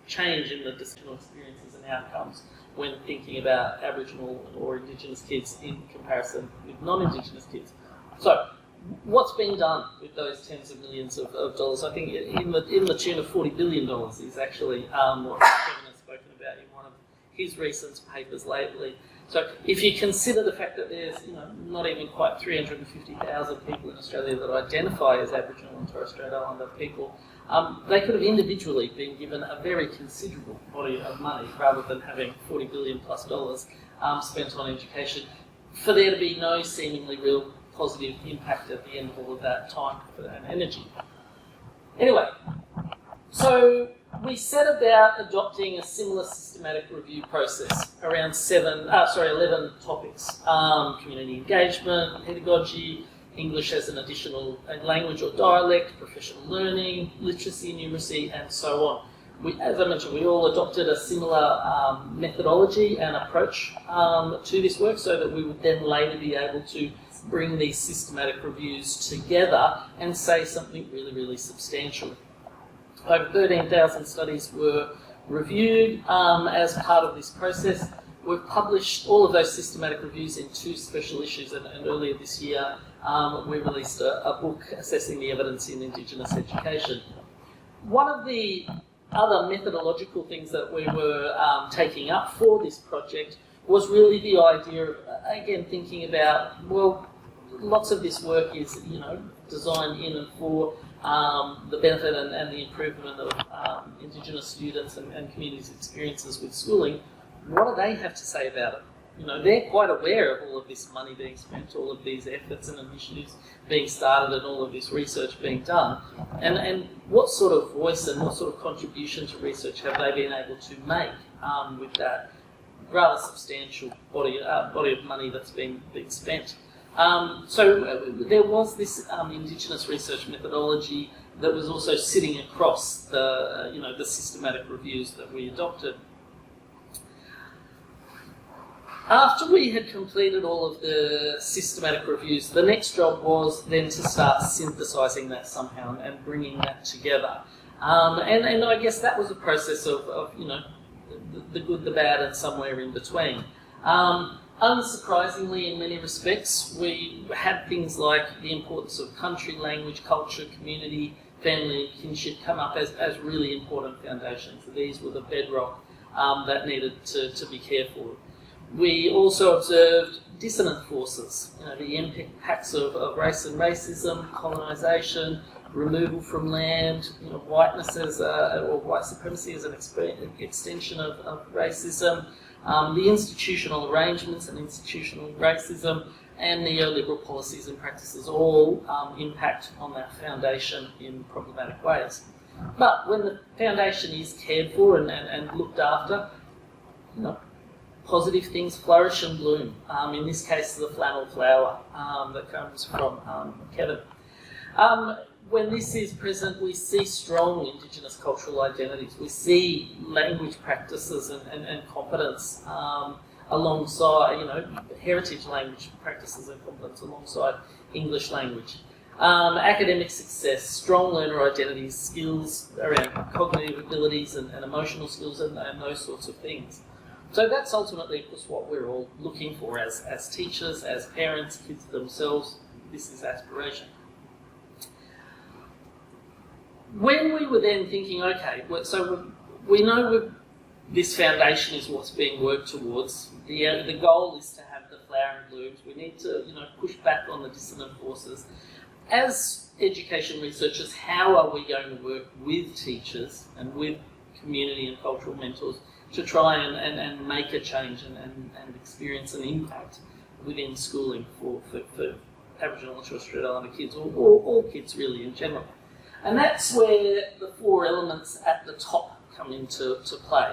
Speaker 3: change in the disciplinary experiences and outcomes when thinking about Aboriginal or Indigenous kids in comparison with non-Indigenous kids. So, what's being done with those tens of millions of dollars? I think in the tune of $40 billion is actually what Kevin has spoken about in one of his recent papers lately. So if you consider the fact that there's not even quite 350,000 people in Australia that identify as Aboriginal and Torres Strait Islander people, they could have individually been given a very considerable body of money rather than having $40 billion plus spent on education for there to be no seemingly real positive impact at the end of all of that time and energy. Anyway, so we set about adopting a similar systematic review process around 11 topics: community engagement, pedagogy, English as an additional language or dialect, professional learning, literacy, numeracy, and so on. As I mentioned, we all adopted a similar methodology and approach to this work so that we would then later be able to bring these systematic reviews together and say something really, really substantial. Over 13,000 studies were reviewed as part of this process. We've published all of those systematic reviews in 2 special issues, and earlier this year we released a book assessing the evidence in Indigenous education. One of the other methodological things that we were taking up for this project was really the idea of, again, thinking about, well, lots of this work is, designed in and for the benefit and the improvement of Indigenous students and communities' experiences with schooling. What do they have to say about it? They're quite aware of all of this money being spent, all of these efforts and initiatives being started, and all of this research being done. And what sort of voice and what sort of contribution to research have they been able to make with that rather substantial body of money that's been spent? There was this Indigenous research methodology that was also sitting across the, the systematic reviews that we adopted. After we had completed all of the systematic reviews, the next job was then to start synthesising that somehow and bringing that together. And I guess that was a process of the good, the bad, and somewhere in between. Unsurprisingly, in many respects, we had things like the importance of country, language, culture, community, family, kinship come up as really important foundations. These were the bedrock that needed to be cared for. We also observed dissonant forces, the impacts of race and racism, colonisation, removal from land, whiteness or white supremacy as an extension of racism, the institutional arrangements and institutional racism, and neoliberal policies and practices all impact on that foundation in problematic ways. But when the foundation is cared for and looked after, positive things flourish and bloom. In this case, the flannel flower that comes from Kevin. When this is present, we see strong Indigenous cultural identities. We see language practices and competence alongside, heritage language practices and competence alongside English language. Academic success, strong learner identities, skills around cognitive abilities and emotional skills and those sorts of things. So that's ultimately, of course, what we're all looking for as teachers, as parents, kids themselves. This is aspiration. When we were then thinking, okay, so we know this foundation is what's being worked towards. The goal is to have the flower and blooms. We need to, push back on the dissonant forces. As education researchers, how are we going to work with teachers and with community and cultural mentors to try and make a change and experience an impact within schooling for Aboriginal and Torres Strait Islander kids, or all kids really in general? And that's where the four elements at the top come into play.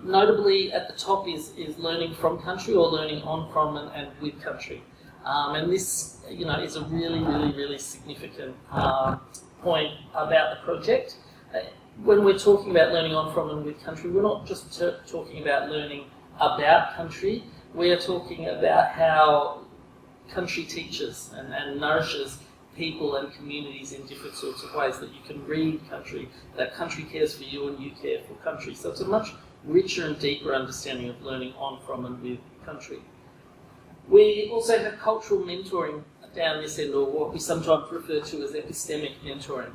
Speaker 3: Notably, at the top is learning from country, or learning on from and with country. And this, is a really, really, really significant point about the project. When we're talking about learning on from and with country, we're not just talking about learning about country. We are talking about how country teaches and nourishes people and communities in different sorts of ways, that you can read country, that country cares for you and you care for country. So it's a much richer and deeper understanding of learning on from and with country. We also have cultural mentoring down this end, or what we sometimes refer to as epistemic mentoring.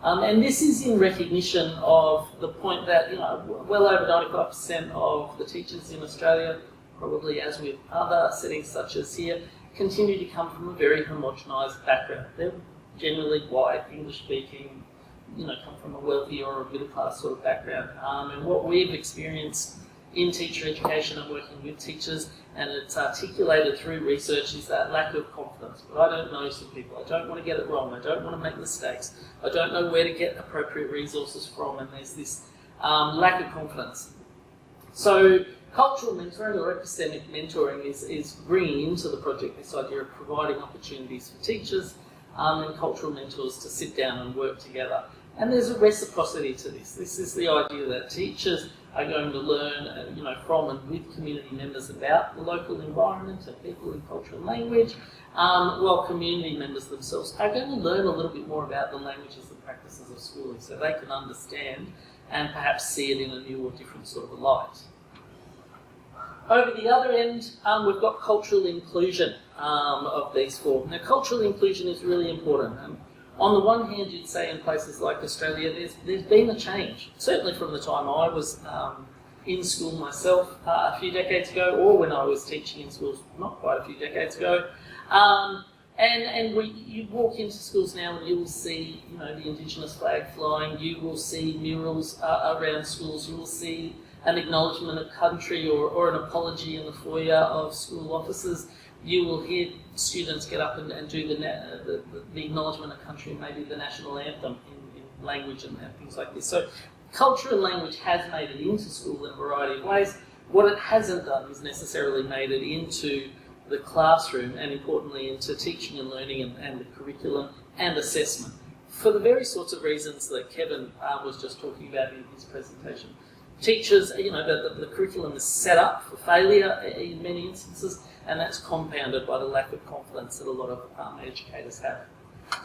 Speaker 3: And this is in recognition of the point that, well over 95% of the teachers in Australia, probably as with other settings such as here, continue to come from a very homogenised background. They're generally white, English-speaking, come from a wealthy or a middle-class sort of background. And what we've experienced in teacher education and working with teachers, and it's articulated through research, is that lack of confidence. But I don't know some people. I don't want to get it wrong. I don't want to make mistakes. I don't know where to get appropriate resources from, and there's this lack of confidence. So cultural mentoring or epistemic mentoring is bringing into the project this idea of providing opportunities for teachers and cultural mentors to sit down and work together. And there's a reciprocity to this. This is the idea that teachers are going to learn, from and with community members about the local environment and people in culture and language, while community members themselves are going to learn a little bit more about the languages and practices of schooling, so they can understand and perhaps see it in a new or different sort of a light. Over the other end, we've got cultural inclusion of these four. Now, cultural inclusion is really important. On the one hand, you'd say in places like Australia, there's been a change. Certainly from the time I was in school myself a few decades ago, or when I was teaching in schools not quite a few decades ago. You walk into schools now and you will see, the Indigenous flag flying. You will see murals around schools. You will see an acknowledgement of country or an apology in the foyer of school offices. You will hear students get up and do the acknowledgement of country, and maybe the national anthem in language and things like this. So culture and language has made it into school in a variety of ways. What it hasn't done is necessarily made it into the classroom and importantly into teaching and learning and the curriculum and assessment for the very sorts of reasons that Kevin was just talking about in his presentation. Teachers, the curriculum is set up for failure in many instances, and that's compounded by the lack of confidence that a lot of educators have.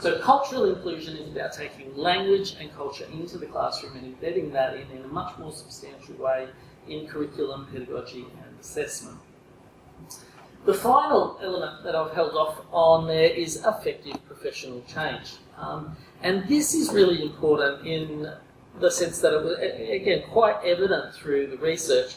Speaker 3: So cultural inclusion is about taking language and culture into the classroom and embedding that in a much more substantial way in curriculum, pedagogy and assessment. The final element that I've held off on there is effective professional change. And this is really important in the sense that it was, again, quite evident through the research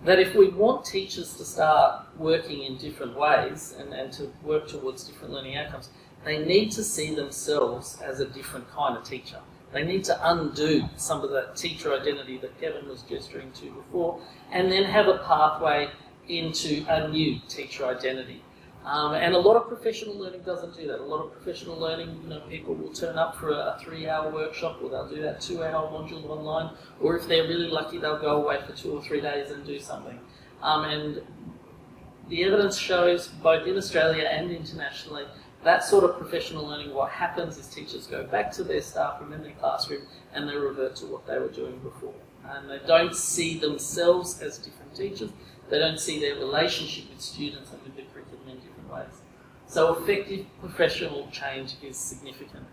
Speaker 3: that if we want teachers to start working in different ways and to work towards different learning outcomes, they need to see themselves as a different kind of teacher. They need to undo some of that teacher identity that Kevin was gesturing to before, and then have a pathway into a new teacher identity. And a lot of professional learning doesn't do that. A lot of professional learning, people will turn up for a 3-hour workshop, or they'll do that 2-hour module online, or if they're really lucky, they'll go away for 2 or 3 days and do something. And the evidence shows, both in Australia and internationally, that sort of professional learning, what happens is teachers go back to their staff room in their classroom and they revert to what they were doing before. And they don't see themselves as different teachers. They don't see their relationship with students and with the curriculum in different ways. So effective professional change is significant.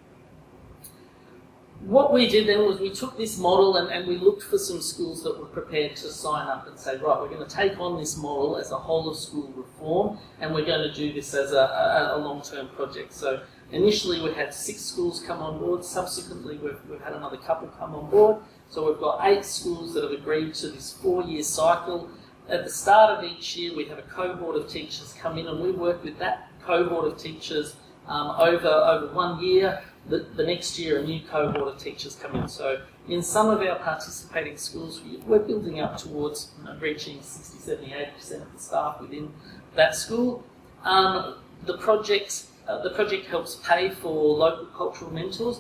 Speaker 3: What we did then was we took this model and we looked for some schools that were prepared to sign up and say, right, we're going to take on this model as a whole of school reform, and we're going to do this as a long-term project. So initially we had 6 schools come on board. Subsequently we've had another couple come on board. So we've got 8 schools that have agreed to this 4-year cycle. At the start of each year we have a cohort of teachers come in, and we work with that cohort of teachers over 1 year. The next year a new cohort of teachers come in. So in some of our participating schools we're building up towards reaching 60, 70, 80% of the staff within that school. The project helps pay for local cultural mentors,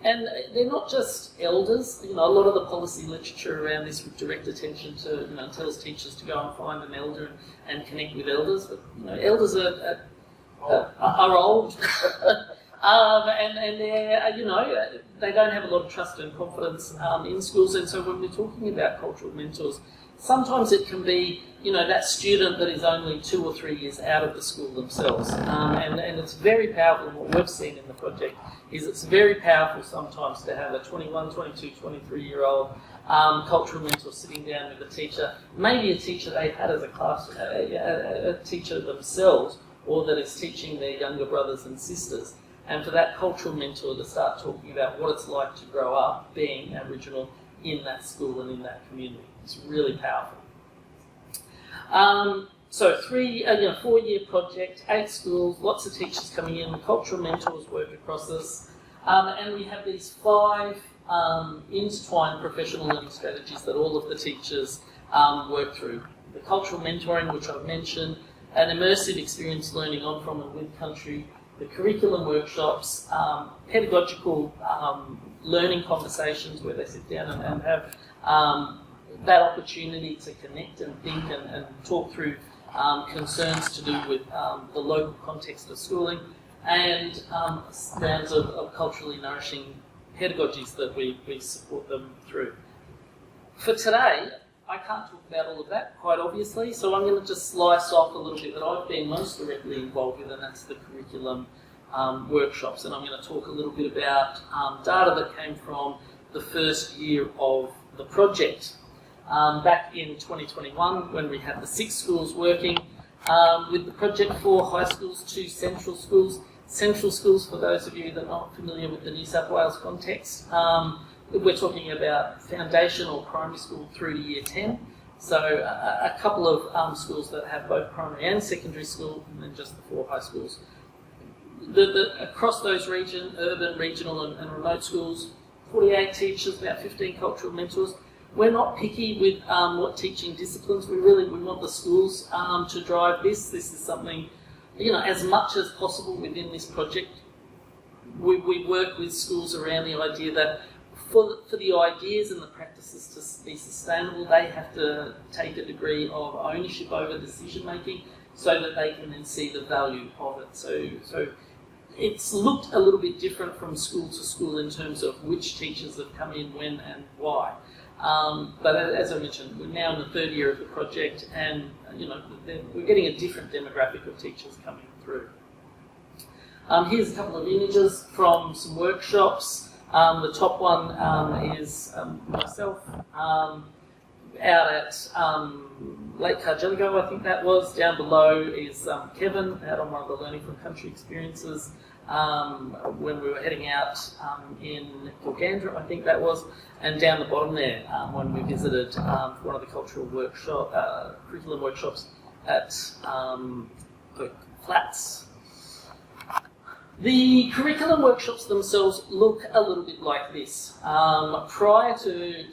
Speaker 3: and they're not just elders. A lot of the policy literature around this would direct attention to, tells teachers to go and find an elder and connect with elders, but elders are old. And they're, they don't have a lot of trust and confidence in schools, and so when we're talking about cultural mentors, sometimes it can be, that student that is only 2 or 3 years out of the school themselves, and it's very powerful. And what we've seen in the project is it's very powerful sometimes to have a 21, 22, 23-year-old cultural mentor sitting down with a teacher, maybe a teacher they had as a class, a teacher themselves, or that is teaching their younger brothers and sisters. And for that cultural mentor to start talking about what it's like to grow up being Aboriginal in that school and in that community. It's really powerful. So 4-year project, 8 schools, lots of teachers coming in, the cultural mentors work across this, and we have these 5 intertwined professional learning strategies that all of the teachers work through. The cultural mentoring, which I've mentioned, an immersive experience learning on, from and with country, the curriculum workshops, pedagogical learning conversations where they sit down and have that opportunity to connect and think and talk through concerns to do with the local context of schooling, and rounds of culturally nourishing pedagogies that we support them through. For today, I can't talk about all of that, quite obviously, so I'm going to just slice off a little bit that I've been most directly involved with, and that's the curriculum workshops. And I'm going to talk a little bit about data that came from the first year of the project. Back in 2021, when we had the 6 schools working with the project, 4 high schools, 2 central schools. Central schools, for those of you that are not familiar with the New South Wales context, we're talking about foundation or primary school through to year 10. So a couple of schools that have both primary and secondary school, and then just the 4 high schools. Across those urban, regional and remote schools, 48 teachers, about 15 cultural mentors. We're not picky with what teaching disciplines. We want the schools to drive this. This is something, as much as possible within this project, we work with schools around the idea that for the ideas and the practices to be sustainable, they have to take a degree of ownership over decision making, so that they can then see the value of it. So it's looked a little bit different from school to school in terms of which teachers have come in, when and why. But as I mentioned, we're now in the third year of the project, and we're getting a different demographic of teachers coming through. Here's a couple of images from some workshops. The top one is myself out at Lake Cargelligo, I think that was. Down below is Kevin out on one of the Learning from Country experiences when we were heading out in Gorgandra, I think that was. And down the bottom there, when we visited one of the cultural curriculum workshops at the Flats. The curriculum workshops themselves look a little bit like this. Prior to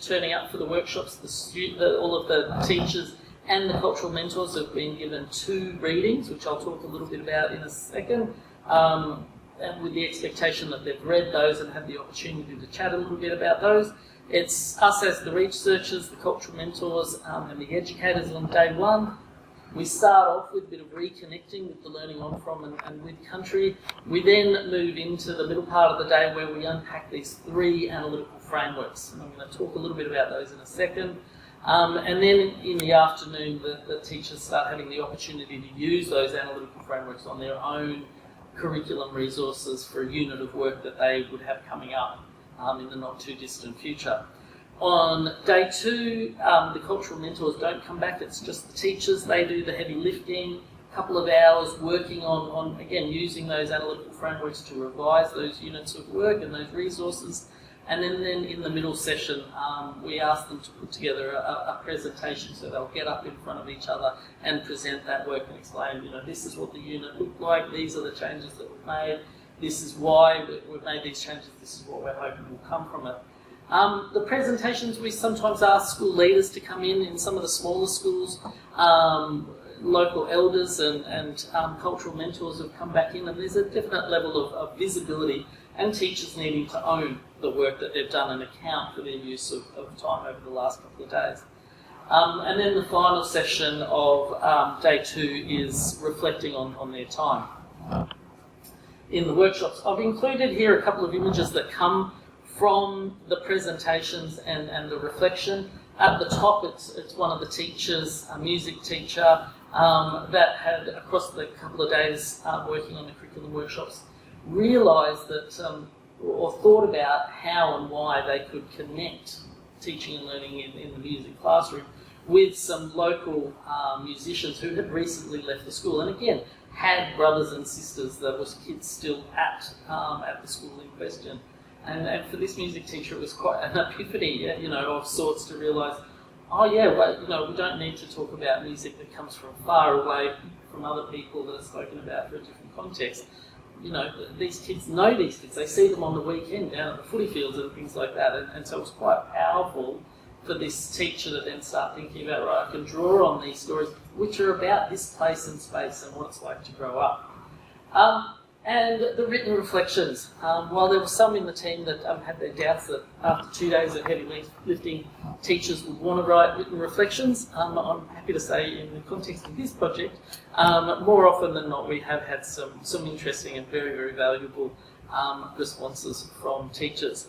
Speaker 3: turning up for the workshops, all of the teachers and the cultural mentors have been given 2 readings, which I'll talk a little bit about in a second, and with the expectation that they've read those and had the opportunity to chat a little bit about those. It's us as the researchers, the cultural mentors, and the educators on day 1. We start off with a bit of reconnecting with the learning on from and with country. We then move into the middle part of the day where we unpack these 3 analytical frameworks. And I'm going to talk a little bit about those in a second. And then in the afternoon, the teachers start having the opportunity to use those analytical frameworks on their own curriculum resources for a unit of work that they would have coming up in the not too distant future. On day 2, the cultural mentors don't come back, it's just the teachers. They do the heavy lifting, a couple of hours working on again, using those analytical frameworks to revise those units of work and those resources. And then in the middle session, we ask them to put together a presentation, so they'll get up in front of each other and present that work and explain, this is what the unit looked like, these are the changes that we've made, this is why we've made these changes, this is what we're hoping will come from it. The presentations, we sometimes ask school leaders to come in some of the smaller schools. Local elders and cultural mentors have come back in, and there's a definite level of visibility and teachers needing to own the work that they've done and account for their use of time over the last couple of days. And then the final session of day 2 is reflecting on their time in the workshops. I've included here a couple of images that come from the presentations and the reflection. At the top, it's one of the teachers, a music teacher, that had, across the couple of days working on the curriculum workshops, realised that, or thought about how and why they could connect teaching and learning in the music classroom with some local musicians who had recently left the school, and again, had brothers and sisters that was kids still at the school in question. And for this music teacher, it was quite an epiphany, of sorts, to realise, we don't need to talk about music that comes from far away from other people that are spoken about for a different context. These kids know these kids. They see them on the weekend down at the footy fields and things like that. And so it was quite powerful for this teacher to then start thinking about, right, I can draw on these stories, which are about this place and space and what it's like to grow up. And the written reflections. While there were some in the team that had their doubts that after 2 days of heavy lifting, teachers would want to write written reflections, I'm happy to say in the context of this project, more often than not we have had some interesting and very, very valuable responses from teachers.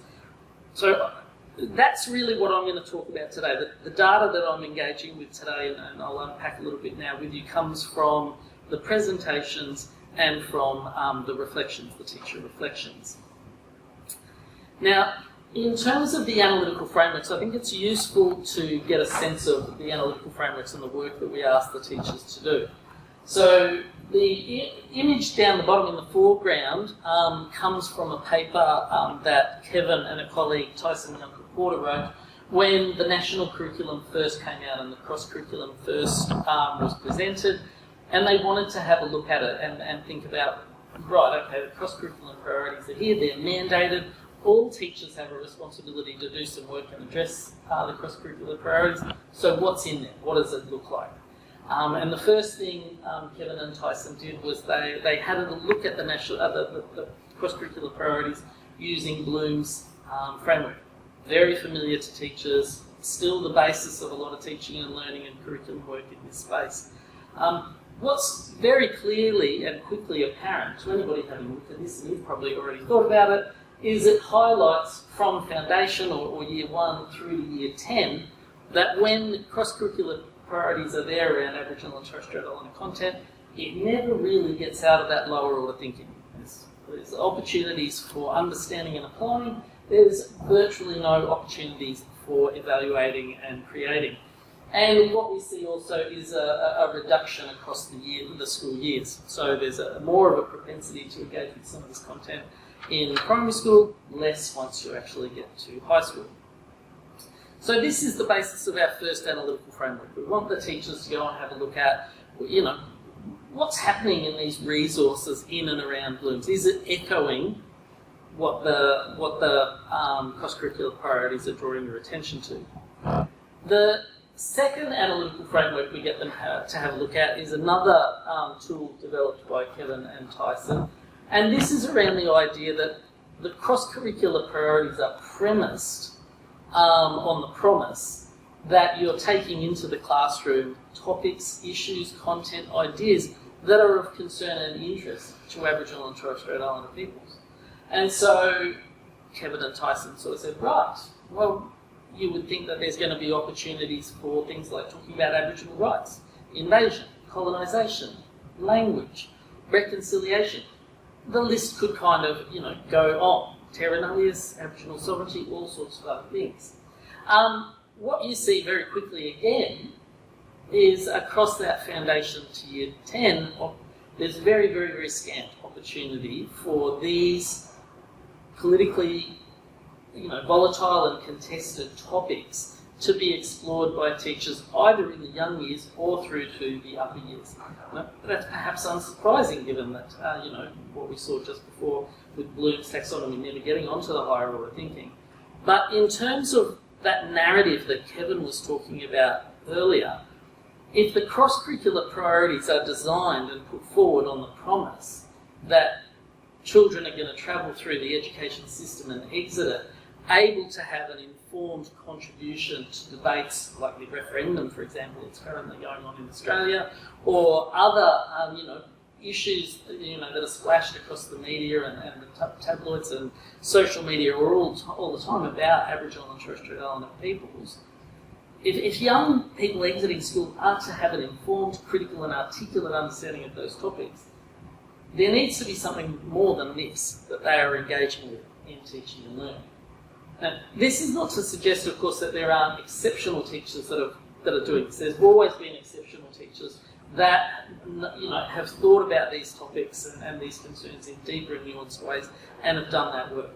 Speaker 3: So that's really what I'm going to talk about today. The data that I'm engaging with today, and I'll unpack a little bit now with you, comes from the presentations and from the reflections, the teacher reflections. Now, in terms of the analytical frameworks, I think it's useful to get a sense of the analytical frameworks and the work that we ask the teachers to do. So the image down the bottom in the foreground comes from a paper that Kevin and a colleague, Tyson Porter, wrote when the national curriculum first came out and the cross-curriculum first was presented. And they wanted to have a look at it and think about, right, okay, the cross-curriculum priorities are here, they're mandated. All teachers have a responsibility to do some work and address the cross-curricular priorities. So what's in there? What does it look like? And the first thing Kevin and Tyson did was they had a look at the cross-curricular priorities using Bloom's framework. Very familiar to teachers, still the basis of a lot of teaching and learning and curriculum work in this space. what's very clearly and quickly apparent to anybody having looked at this, and you've probably already thought about it, is it highlights from foundation or year 1 through to year 10 that when cross-curricular priorities are there around Aboriginal and Torres Strait Islander content, it never really gets out of that lower order thinking. There's opportunities for understanding and applying. There's virtually no opportunities for evaluating and creating. And what we see also is a reduction across the school years. So there's more of a propensity to engage with some of this content in primary school, less once you actually get to high school. So this is the basis of our first analytical framework. We want the teachers to go and have a look at, what's happening in these resources in and around Blooms. Is it echoing what the cross-curricular priorities are drawing your attention to? The second analytical framework we get them to have a look at is another tool developed by Kevin and Tyson, and this is around the idea that the cross-curricular priorities are premised on the promise that you're taking into the classroom topics, issues, content, ideas that are of concern and interest to Aboriginal and Torres Strait Islander peoples. And so Kevin and Tyson sort of said, right, well, you would think that there's going to be opportunities for things like talking about Aboriginal rights, invasion, colonisation, language, reconciliation. The list could kind of, go on. Terra nullius, Aboriginal sovereignty, all sorts of other things. What you see very quickly again is across that foundation to year 10, there's very, very, very scant opportunity for these politically volatile and contested topics to be explored by teachers either in the young years or through to the upper years. Now, that's perhaps unsurprising given that, what we saw just before with Bloom's taxonomy never getting onto the higher order thinking. But in terms of that narrative that Kevin was talking about earlier, if the cross-curricular priorities are designed and put forward on the promise that children are going to travel through the education system and exit it able to have an informed contribution to debates like the referendum, for example, that's currently going on in Australia, or other issues that are splashed across the media and the tabloids and social media all the time about Aboriginal and Torres Strait Islander peoples. If young people exiting school are to have an informed, critical and articulate understanding of those topics, there needs to be something more than this that they are engaging with in teaching and learning. Now, this is not to suggest, of course, that there aren't exceptional teachers that are doing this. There's always been exceptional teachers that have thought about these topics and these concerns in deeper and nuanced ways and have done that work.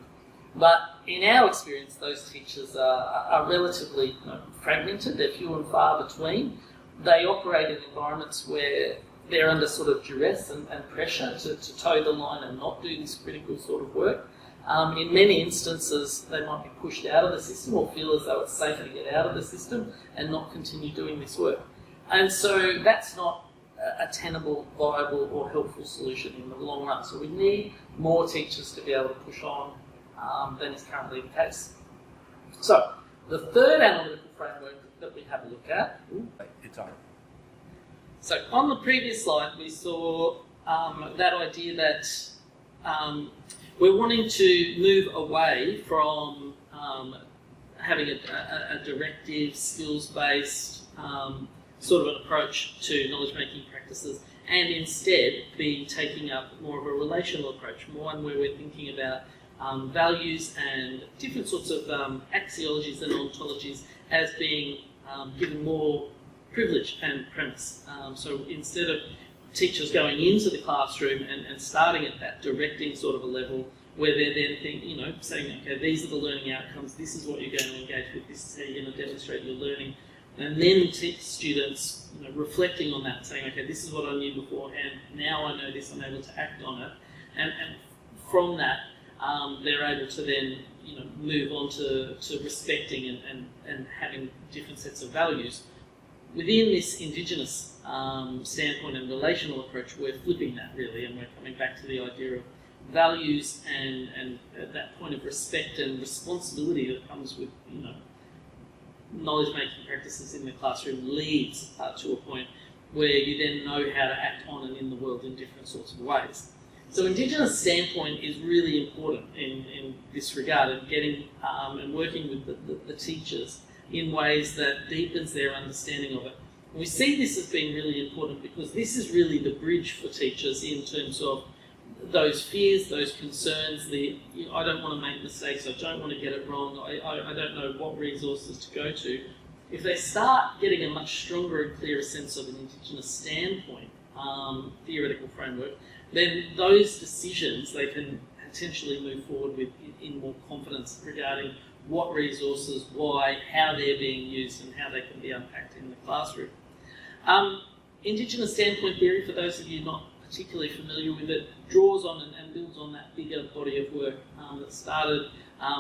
Speaker 3: But in our experience, those teachers are relatively fragmented. They're few and far between. They operate in environments where they're under sort of duress and pressure to toe the line and not do this critical sort of work. In many instances, they might be pushed out of the system or feel as though it's safer to get out of the system and not continue doing this work. And so that's not a tenable, viable or helpful solution in the long run. So we need more teachers to be able to push on than is currently the case. So the third analytical framework that we have a look at.
Speaker 2: It's on.
Speaker 3: So on the previous slide, we saw that idea that we're wanting to move away from having a directive, skills-based sort of an approach to knowledge-making practices, and instead be taking up more of a relational approach, one where we're thinking about values and different sorts of axiologies and ontologies as being given more privilege and premise. So instead of teachers going into the classroom and starting at that directing sort of a level where they're then saying, okay, these are the learning outcomes, this is what you're going to engage with, this is how you're going to demonstrate your learning, and then teach students reflecting on that, saying, okay, this is what I knew beforehand, now I know this, I'm able to act on it, and from that they're able to then move on to respecting and having different sets of values. Within this Indigenous standpoint and relational approach, we're flipping that really, and we're coming back to the idea of values and that point of respect and responsibility that comes with knowledge-making practices in the classroom leads to a point where you then know how to act on and in the world in different sorts of ways. So Indigenous standpoint is really important in this regard, and getting and working with the teachers in ways that deepens their understanding of it. And we see this as being really important because this is really the bridge for teachers in terms of those fears, those concerns, I don't want to make mistakes, I don't want to get it wrong, I don't know what resources to go to. If they start getting a much stronger and clearer sense of an Indigenous standpoint, theoretical framework, then those decisions they can potentially move forward with in more confidence regarding what resources, why, how they're being used and how they can be unpacked in the classroom. Indigenous standpoint theory, for those of you not particularly familiar with it, draws on and builds on that bigger body of work that started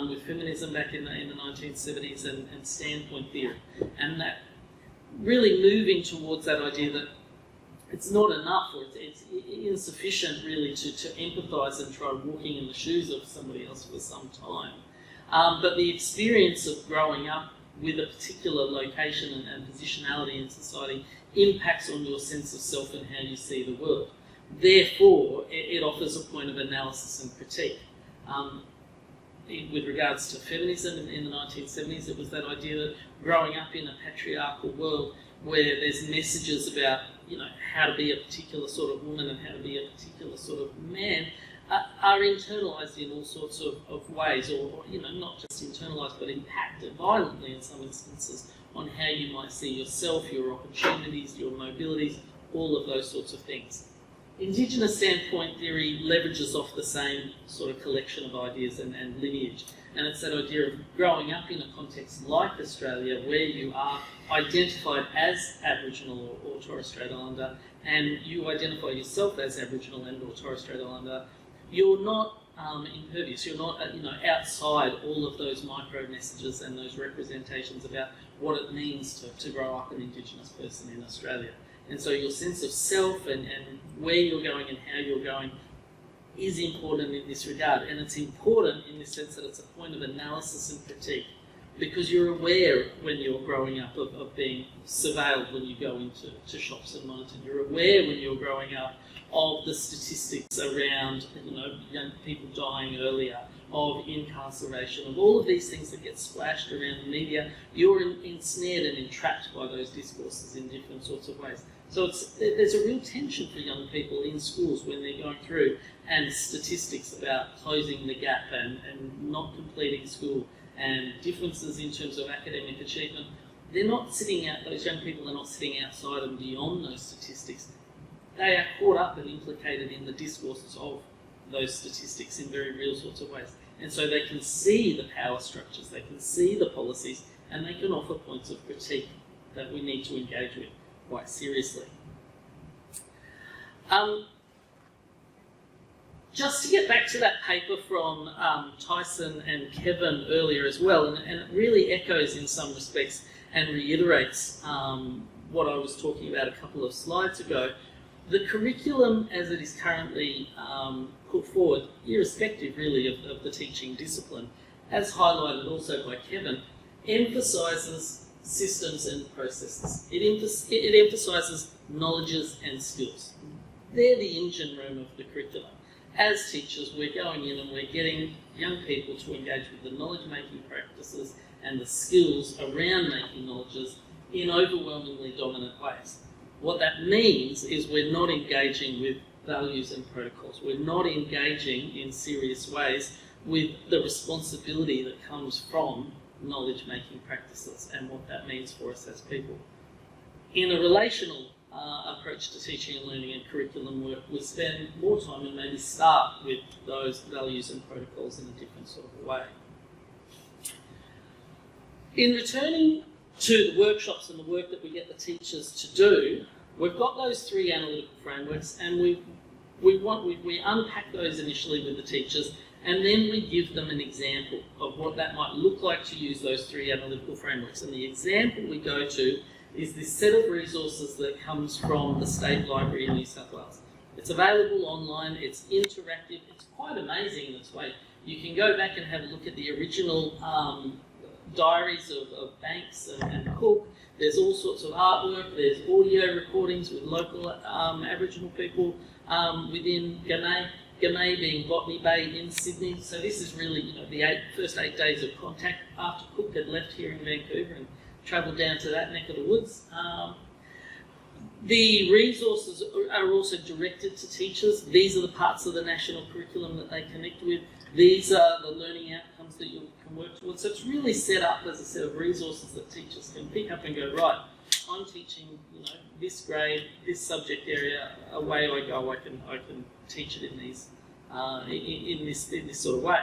Speaker 3: with feminism back in the 1970s and standpoint theory. And that really moving towards that idea that it's not enough or it's insufficient really to empathise and try walking in the shoes of somebody else for some time. But the experience of growing up with a particular location and positionality in society impacts on your sense of self and how you see the world. Therefore, it offers a point of analysis and critique. With regards to feminism in the 1970s, it was that idea that growing up in a patriarchal world where there's messages about, how to be a particular sort of woman and how to be a particular sort of man are internalised in all sorts of ways, or not just internalised but impacted violently in some instances on how you might see yourself, your opportunities, your mobilities, all of those sorts of things. Indigenous standpoint theory leverages off the same sort of collection of ideas and lineage, and it's that idea of growing up in a context like Australia where you are identified as Aboriginal or Torres Strait Islander, and you identify yourself as Aboriginal and or Torres Strait Islander. You're not impervious, you're not outside all of those micro messages and those representations about what it means to grow up an Indigenous person in Australia. And so your sense of self and where you're going and how you're going is important in this regard. And it's important in the sense that it's a point of analysis and critique, because you're aware when you're growing up of being surveilled when you go into shops and monitored. You're aware when you're growing up of the statistics around young people dying earlier, of incarceration, of all of these things that get splashed around the media. You're ensnared and entrapped by those discourses in different sorts of ways. So there's a real tension for young people in schools when they're going through, and statistics about closing the gap and not completing school and differences in terms of academic achievement. They're not sitting out, those young people are not sitting outside and beyond those statistics. They are caught up and implicated in the discourses of those statistics in very real sorts of ways. And so they can see the power structures, they can see the policies, and they can offer points of critique that we need to engage with quite seriously. Just to get back to that paper from Tyson and Kevin earlier as well, and it really echoes in some respects and reiterates what I was talking about a couple of slides ago. The curriculum as it is currently put forward, irrespective really of the teaching discipline, as highlighted also by Kevin, emphasises systems and processes. It emphasises knowledges and skills. They're the engine room of the curriculum. As teachers, we're going in and we're getting young people to engage with the knowledge-making practices and the skills around making knowledges in overwhelmingly dominant ways. What that means is we're not engaging with values and protocols. We're not engaging in serious ways with the responsibility that comes from knowledge-making practices and what that means for us as people. In a relational approach to teaching and learning and curriculum work, we spend more time and maybe start with those values and protocols in a different sort of way. In returning to the workshops and the work that we get the teachers to do, we've got those three analytical frameworks, and we unpack those initially with the teachers, and then we give them an example of what that might look like to use those three analytical frameworks. And the example we go to is this set of resources that comes from the State Library in New South Wales. It's available online, it's interactive, it's quite amazing in its way. You can go back and have a look at the original diaries of Banks and Cook. There's all sorts of artwork, there's audio recordings with local Aboriginal people within Gunay. Gunay being Botany Bay in Sydney. So this is really, the first 8 days of contact after Cook had left here in Vancouver and travelled down to that neck of the woods. The resources are also directed to teachers. These are the parts of the national curriculum that they connect with. These are the learning outcomes that you can work towards. So it's really set up as a set of resources that teachers can pick up and go, right, I'm teaching, this grade, this subject area. Away I go. I can teach it in these, in this sort of way.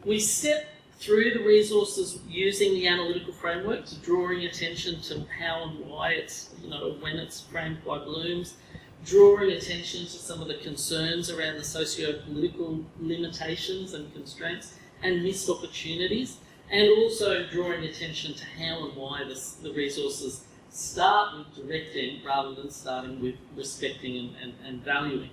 Speaker 3: We step through the resources using the analytical frameworks, drawing attention to how and why it's, when it's framed by Bloom's, drawing attention to some of the concerns around the socio-political limitations and constraints and missed opportunities, and also drawing attention to how and why the resources start with directing rather than starting with respecting and valuing.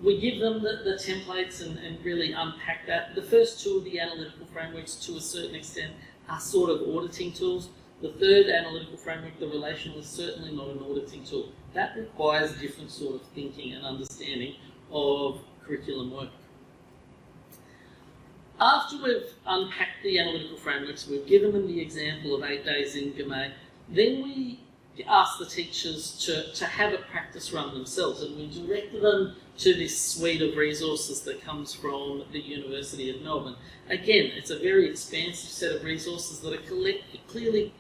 Speaker 3: We give them the templates and really unpack that. The first two of the analytical frameworks, to a certain extent, are sort of auditing tools. The third analytical framework, the relational, is certainly not an auditing tool. That requires different sort of thinking and understanding of curriculum work. After we've unpacked the analytical frameworks, we've given them the example of 8 days in Gamay, then we ask the teachers to have a practice run themselves, and we direct them to this suite of resources that comes from the University of Melbourne. Again, it's a very expansive set of resources that are clearly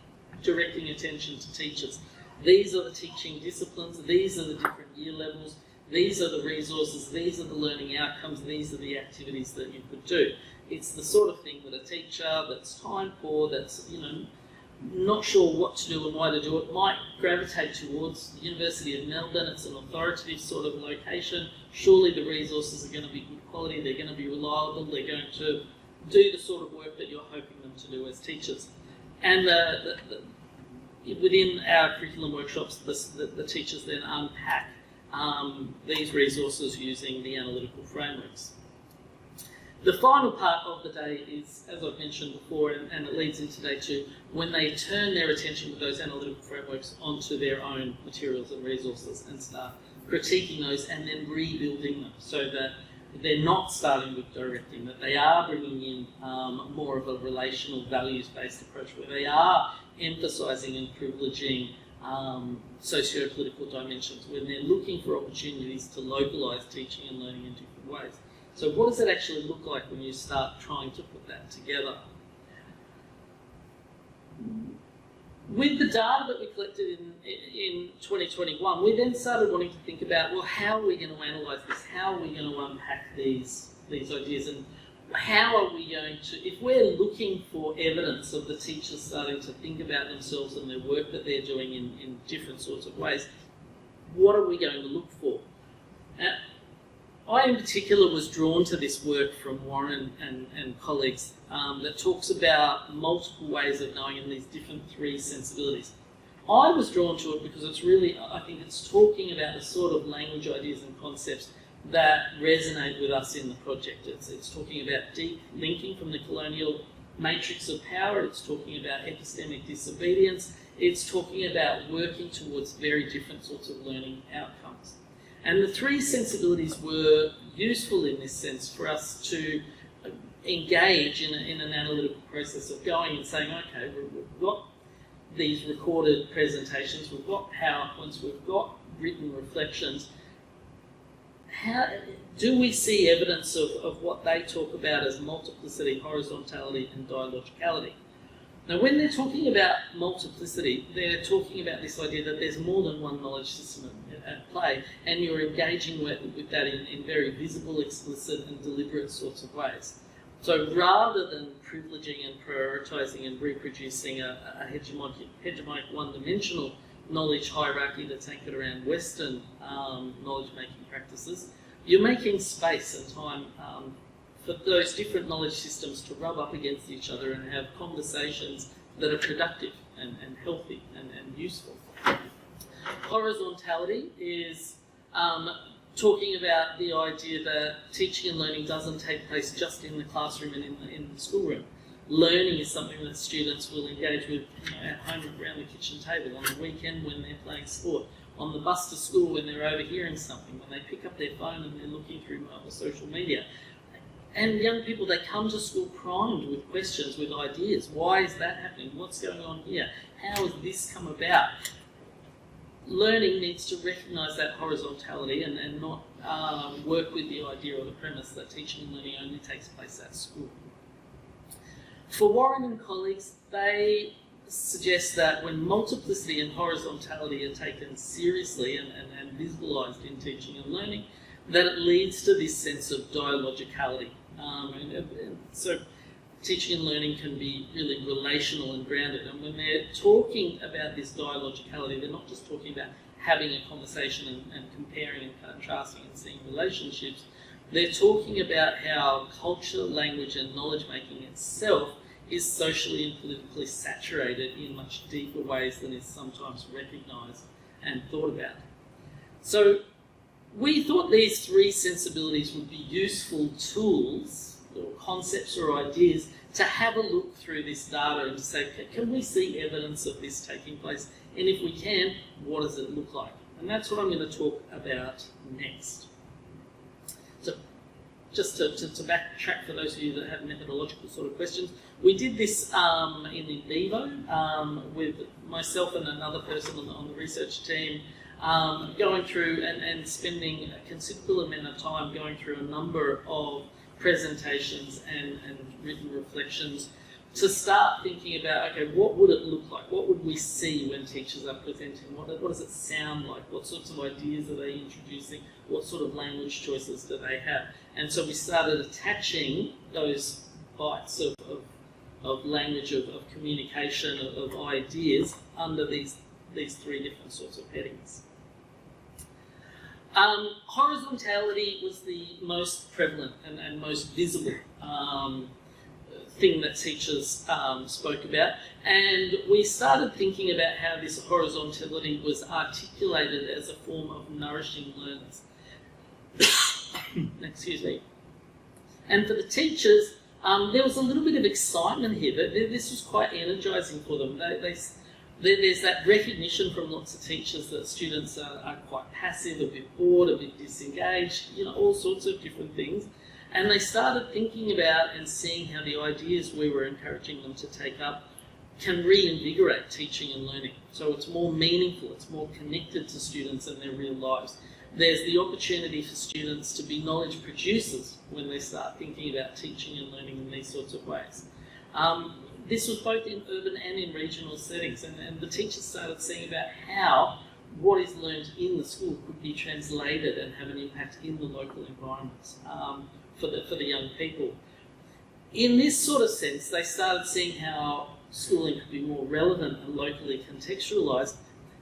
Speaker 3: directing attention to teachers. These are the teaching disciplines, these are the different year levels, these are the resources, these are the learning outcomes, these are the activities that you could do. It's the sort of thing that a teacher that's time poor, that's not sure what to do and why to do it, might gravitate towards the University of Melbourne. It's an authoritative sort of location. Surely the resources are going to be good quality, they're going to be reliable, they're going to do the sort of work that you're hoping them to do as teachers. And within our curriculum workshops, the teachers then unpack these resources using the analytical frameworks. The final part of the day is, as I've mentioned before, and it leads into day 2, when they turn their attention with those analytical frameworks onto their own materials and resources and start critiquing those and then rebuilding them so that they're not starting with directing, that they are bringing in more of a relational values-based approach where they are emphasising and privileging socio-political dimensions, when they're looking for opportunities to localise teaching and learning in different ways. So what does it actually look like when you start trying to put that together? With the data that we collected in 2021, we then started wanting to think about, well, how are we going to analyse this? How are we going to unpack these ideas? And how are we going to, if we're looking for evidence of the teachers starting to think about themselves and their work that they're doing in different sorts of ways, what are we going to look for? Now, I in particular was drawn to this work from Warren and colleagues that talks about multiple ways of knowing in these different 3 sensibilities. I was drawn to it because it's really, I think it's talking about the sort of language, ideas and concepts that resonate with us in the project. It's talking about deep linking from the colonial matrix of power, it's talking about epistemic disobedience, it's talking about working towards very different sorts of learning outcomes. And the 3 sensibilities were useful in this sense for us to engage in an analytical process of going and saying, okay, we've got these recorded presentations, we've got PowerPoints, we've got written reflections. How do we see evidence of what they talk about as multiplicity, horizontality, and dialogicality? Now, when they're talking about multiplicity, they're talking about this idea that there's more than one knowledge system at play, and you're engaging with that in very visible, explicit, and deliberate sorts of ways. So rather than privileging and prioritising and reproducing a hegemonic one-dimensional knowledge hierarchy that's anchored around Western knowledge-making practices, you're making space and time for those different knowledge systems to rub up against each other and have conversations that are productive and healthy and useful. Horizontality is talking about the idea that teaching and learning doesn't take place just in the classroom and in the schoolroom. Learning is something that students will engage with at home around the kitchen table, on the weekend when they're playing sport, on the bus to school when they're overhearing something, when they pick up their phone and they're looking through social media. And young people, they come to school primed with questions, with ideas. Why is that happening? What's going on here? How has this come about? Learning needs to recognise that horizontality and not work with the idea or the premise that teaching and learning only takes place at school. For Warren and colleagues, they suggest that when multiplicity and horizontality are taken seriously and visualised in teaching and learning, that it leads to this sense of dialogicality. So teaching and learning can be really relational and grounded. And when they're talking about this dialogicality, they're not just talking about having a conversation and comparing and contrasting and seeing relationships. They're talking about how culture, language and knowledge making itself is socially and politically saturated in much deeper ways than is sometimes recognised and thought about. So we thought these three sensibilities would be useful tools or concepts or ideas to have a look through this data and to say, can we see evidence of this taking place? And if we can, what does it look like? And that's what I'm going to talk about next. So just to backtrack for those of you that have methodological sort of questions, we did this in vivo with myself and another person on the research team, going through and spending a considerable amount of time going through a number of presentations and written reflections to start thinking about, okay, what would it look like? What would we see when teachers are presenting? What does it sound like? What sorts of ideas are they introducing? What sort of language choices do they have? And so we started attaching those bites of language, of communication, of ideas under these three different sorts of headings. Horizontality was the most prevalent and most visible thing that teachers spoke about, and we started thinking about how this horizontality was articulated as a form of nourishing learners. Excuse me. And for the teachers, there was a little bit of excitement here. This was quite energising for them. There's that recognition from lots of teachers that students are quite passive, a bit bored, a bit disengaged, all sorts of different things. And they started thinking about and seeing how the ideas we were encouraging them to take up can reinvigorate teaching and learning. So it's more meaningful, it's more connected to students and their real lives. There's the opportunity for students to be knowledge producers when they start thinking about teaching and learning in these sorts of ways. This was both in urban and in regional settings, and the teachers started seeing about how what is learned in the school could be translated and have an impact in the local environments for the young people. In this sort of sense, they started seeing how schooling could be more relevant and locally contextualised,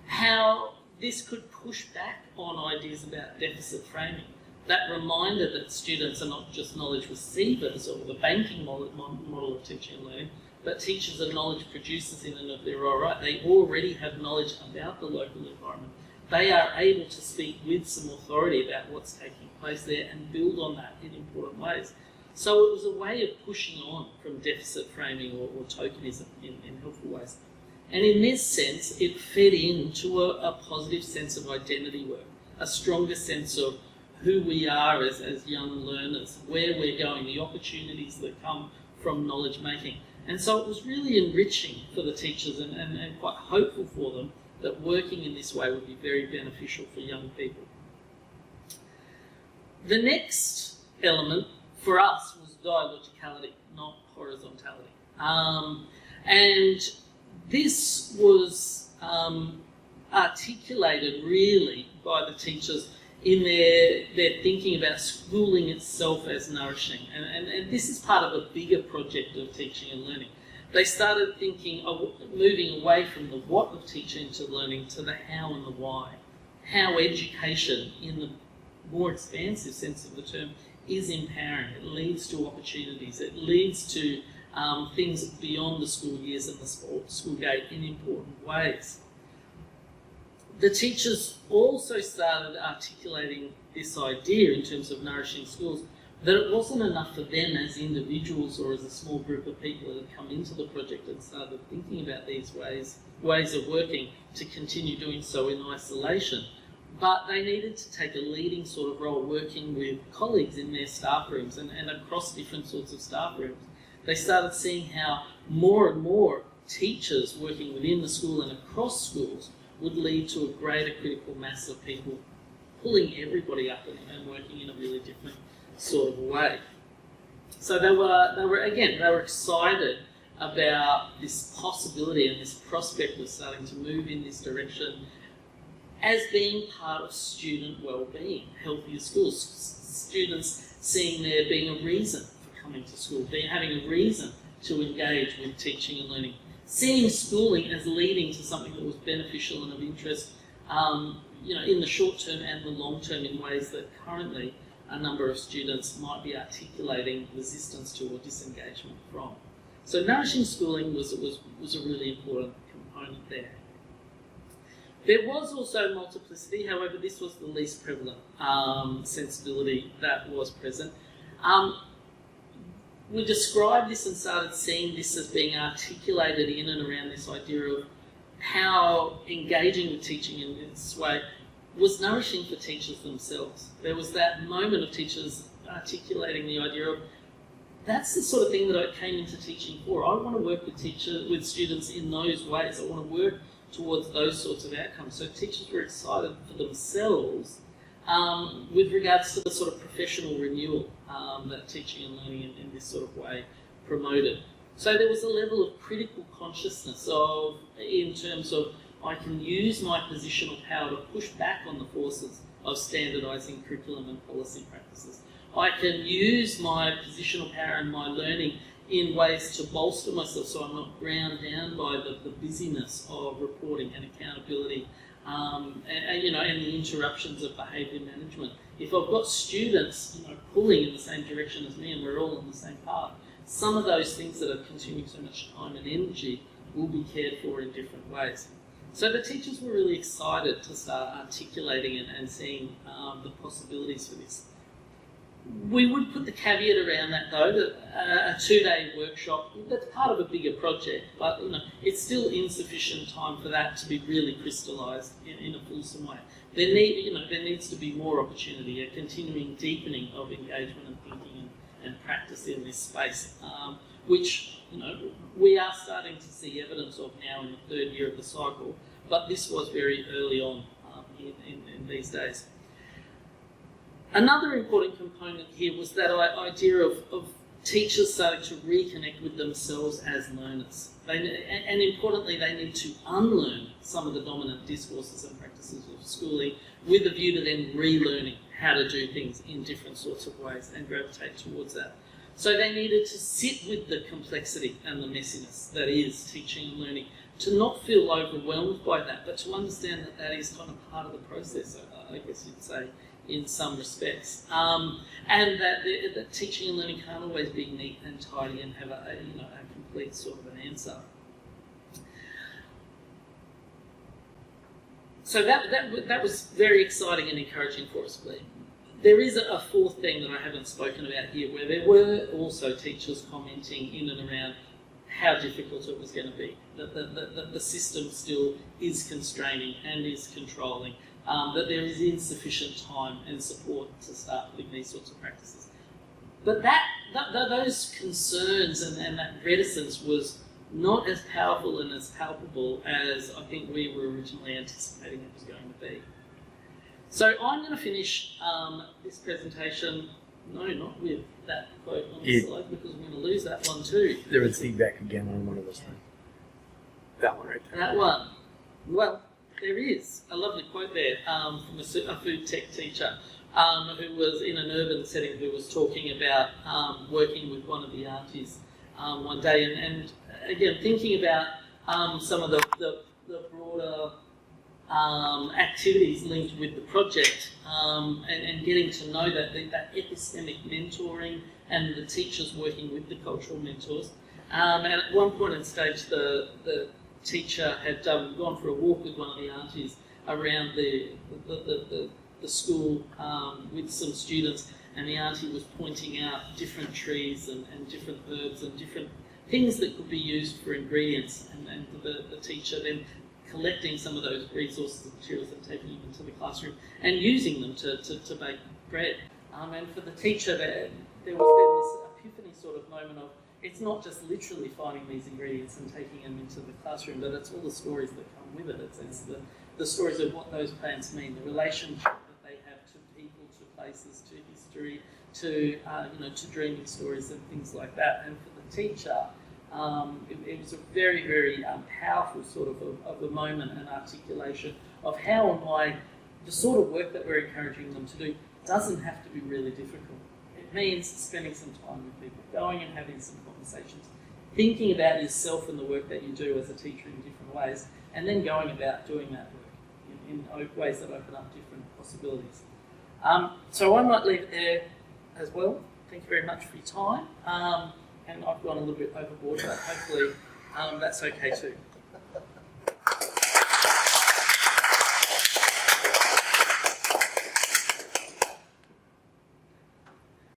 Speaker 3: how this could push back on ideas about deficit framing. That reminder that students are not just knowledge receivers or the banking model of teaching and learning, but teachers are knowledge producers in and of their own right. They already have knowledge about the local environment. They are able to speak with some authority about what's taking place there and build on that in important ways. So it was a way of pushing on from deficit framing or tokenism in helpful ways. And in this sense, it fed into a positive sense of identity work, a stronger sense of who we are as young learners, where we're going, the opportunities that come from knowledge making. And so it was really enriching for the teachers and quite hopeful for them that working in this way would be very beneficial for young people. The next element for us was dialogicality, not horizontality. And this was articulated really by the teachers in their thinking about schooling itself as nourishing. And this is part of a bigger project of teaching and learning. They started thinking of moving away from the what of teaching to learning to the how and the why. How education, in the more expansive sense of the term, is empowering. It leads to opportunities. It leads to things beyond the school years and the school gate in important ways. The teachers also started articulating this idea in terms of nourishing schools that it wasn't enough for them as individuals or as a small group of people that had come into the project and started thinking about these ways of working to continue doing so in isolation. But they needed to take a leading sort of role working with colleagues in their staff rooms and across different sorts of staff rooms. They started seeing how more and more teachers working within the school and across schools would lead to a greater critical mass of people pulling everybody up and working in a really different sort of way. So they were excited about this possibility and this prospect of starting to move in this direction as being part of student well-being, healthier schools, students seeing there being a reason for coming to school, having a reason to engage with teaching and learning, seeing schooling as leading to something that was beneficial and of interest, in the short term and the long term in ways that currently a number of students might be articulating resistance to or disengagement from. So nourishing schooling was a really important component there. There was also multiplicity, however this was the least prevalent sensibility that was present. We described this and started seeing this as being articulated in and around this idea of how engaging with teaching in this way was nourishing for teachers themselves. There was that moment of teachers articulating the idea of, that's the sort of thing that I came into teaching for. I want to work with students in those ways. I want to work towards those sorts of outcomes. So teachers were excited for themselves with regards to the sort of professional renewal that teaching and learning in this sort of way promoted. So there was a level of critical consciousness in terms of, I can use my positional power to push back on the forces of standardising curriculum and policy practices. I can use my positional power and my learning in ways to bolster myself so I'm not ground down by the busyness of reporting and accountability and the interruptions of behaviour management. If I've got students pulling in the same direction as me and we're all on the same path, some of those things that are consuming so much time and energy will be cared for in different ways. So the teachers were really excited to start articulating and seeing the possibilities for this. We would put the caveat around that though, that a 2-day workshop, that's part of a bigger project, but it's still insufficient time for that to be really crystallised in a fulsome way. There needs to be more opportunity, a continuing deepening of engagement and thinking and practice in this space, which we are starting to see evidence of now in the 3rd year of the cycle, but this was very early on in these days. Another important component here was that idea of teachers starting to reconnect with themselves as learners. And importantly, they need to unlearn some of the dominant discourses and practices of schooling with a view to then relearning how to do things in different sorts of ways and gravitate towards that. So they needed to sit with the complexity and the messiness that is teaching and learning, to not feel overwhelmed by that, but to understand that that is kind of part of the process, I guess you'd say, in some respects, and that teaching and learning can't always be neat and tidy and have a complete sort of an answer. So that was very exciting and encouraging for us. There is a fourth thing that I haven't spoken about here, where there were also teachers commenting in and around how difficult it was going to be, that the system still is constraining and is controlling, that there is insufficient time and support to start putting these sorts of practices. But those concerns and that reticence was not as powerful and as palpable as I think we were originally anticipating it was going to be. So I'm going to finish this presentation, not with that quote on the slide, because we're going to lose that one too.
Speaker 2: There was feedback again on one of those things. That one right there.
Speaker 3: That one. Well, there is a lovely quote there from a food tech teacher who was in an urban setting, who was talking about working with one of the aunties one day, and again thinking about some of the broader activities linked with the project, and getting to know that epistemic mentoring and the teachers working with the cultural mentors. And at one point in stage, the teacher had gone for a walk with one of the aunties around the school with some students, and the auntie was pointing out different trees and different herbs and different things that could be used for ingredients, and the teacher then collecting some of those resources and materials and taking them into the classroom and using them to bake bread. And for the teacher, there was then this epiphany sort of moment of, it's not just literally finding these ingredients and taking them into the classroom, but it's all the stories that come with it. It's the stories of what those plants mean, the relationship that they have to people, to places, to history, to to dreaming stories and things like that. And for the teacher, it was a very, very powerful sort of a moment and articulation of how and why the sort of work that we're encouraging them to do doesn't have to be really difficult. It means spending some time with people, going and having some conversations, thinking about yourself and the work that you do as a teacher in different ways, and then going about doing that work in ways that open up different possibilities. So I might leave it there as well. Thank you very much for your time. And I've gone a little bit overboard, but hopefully that's okay too.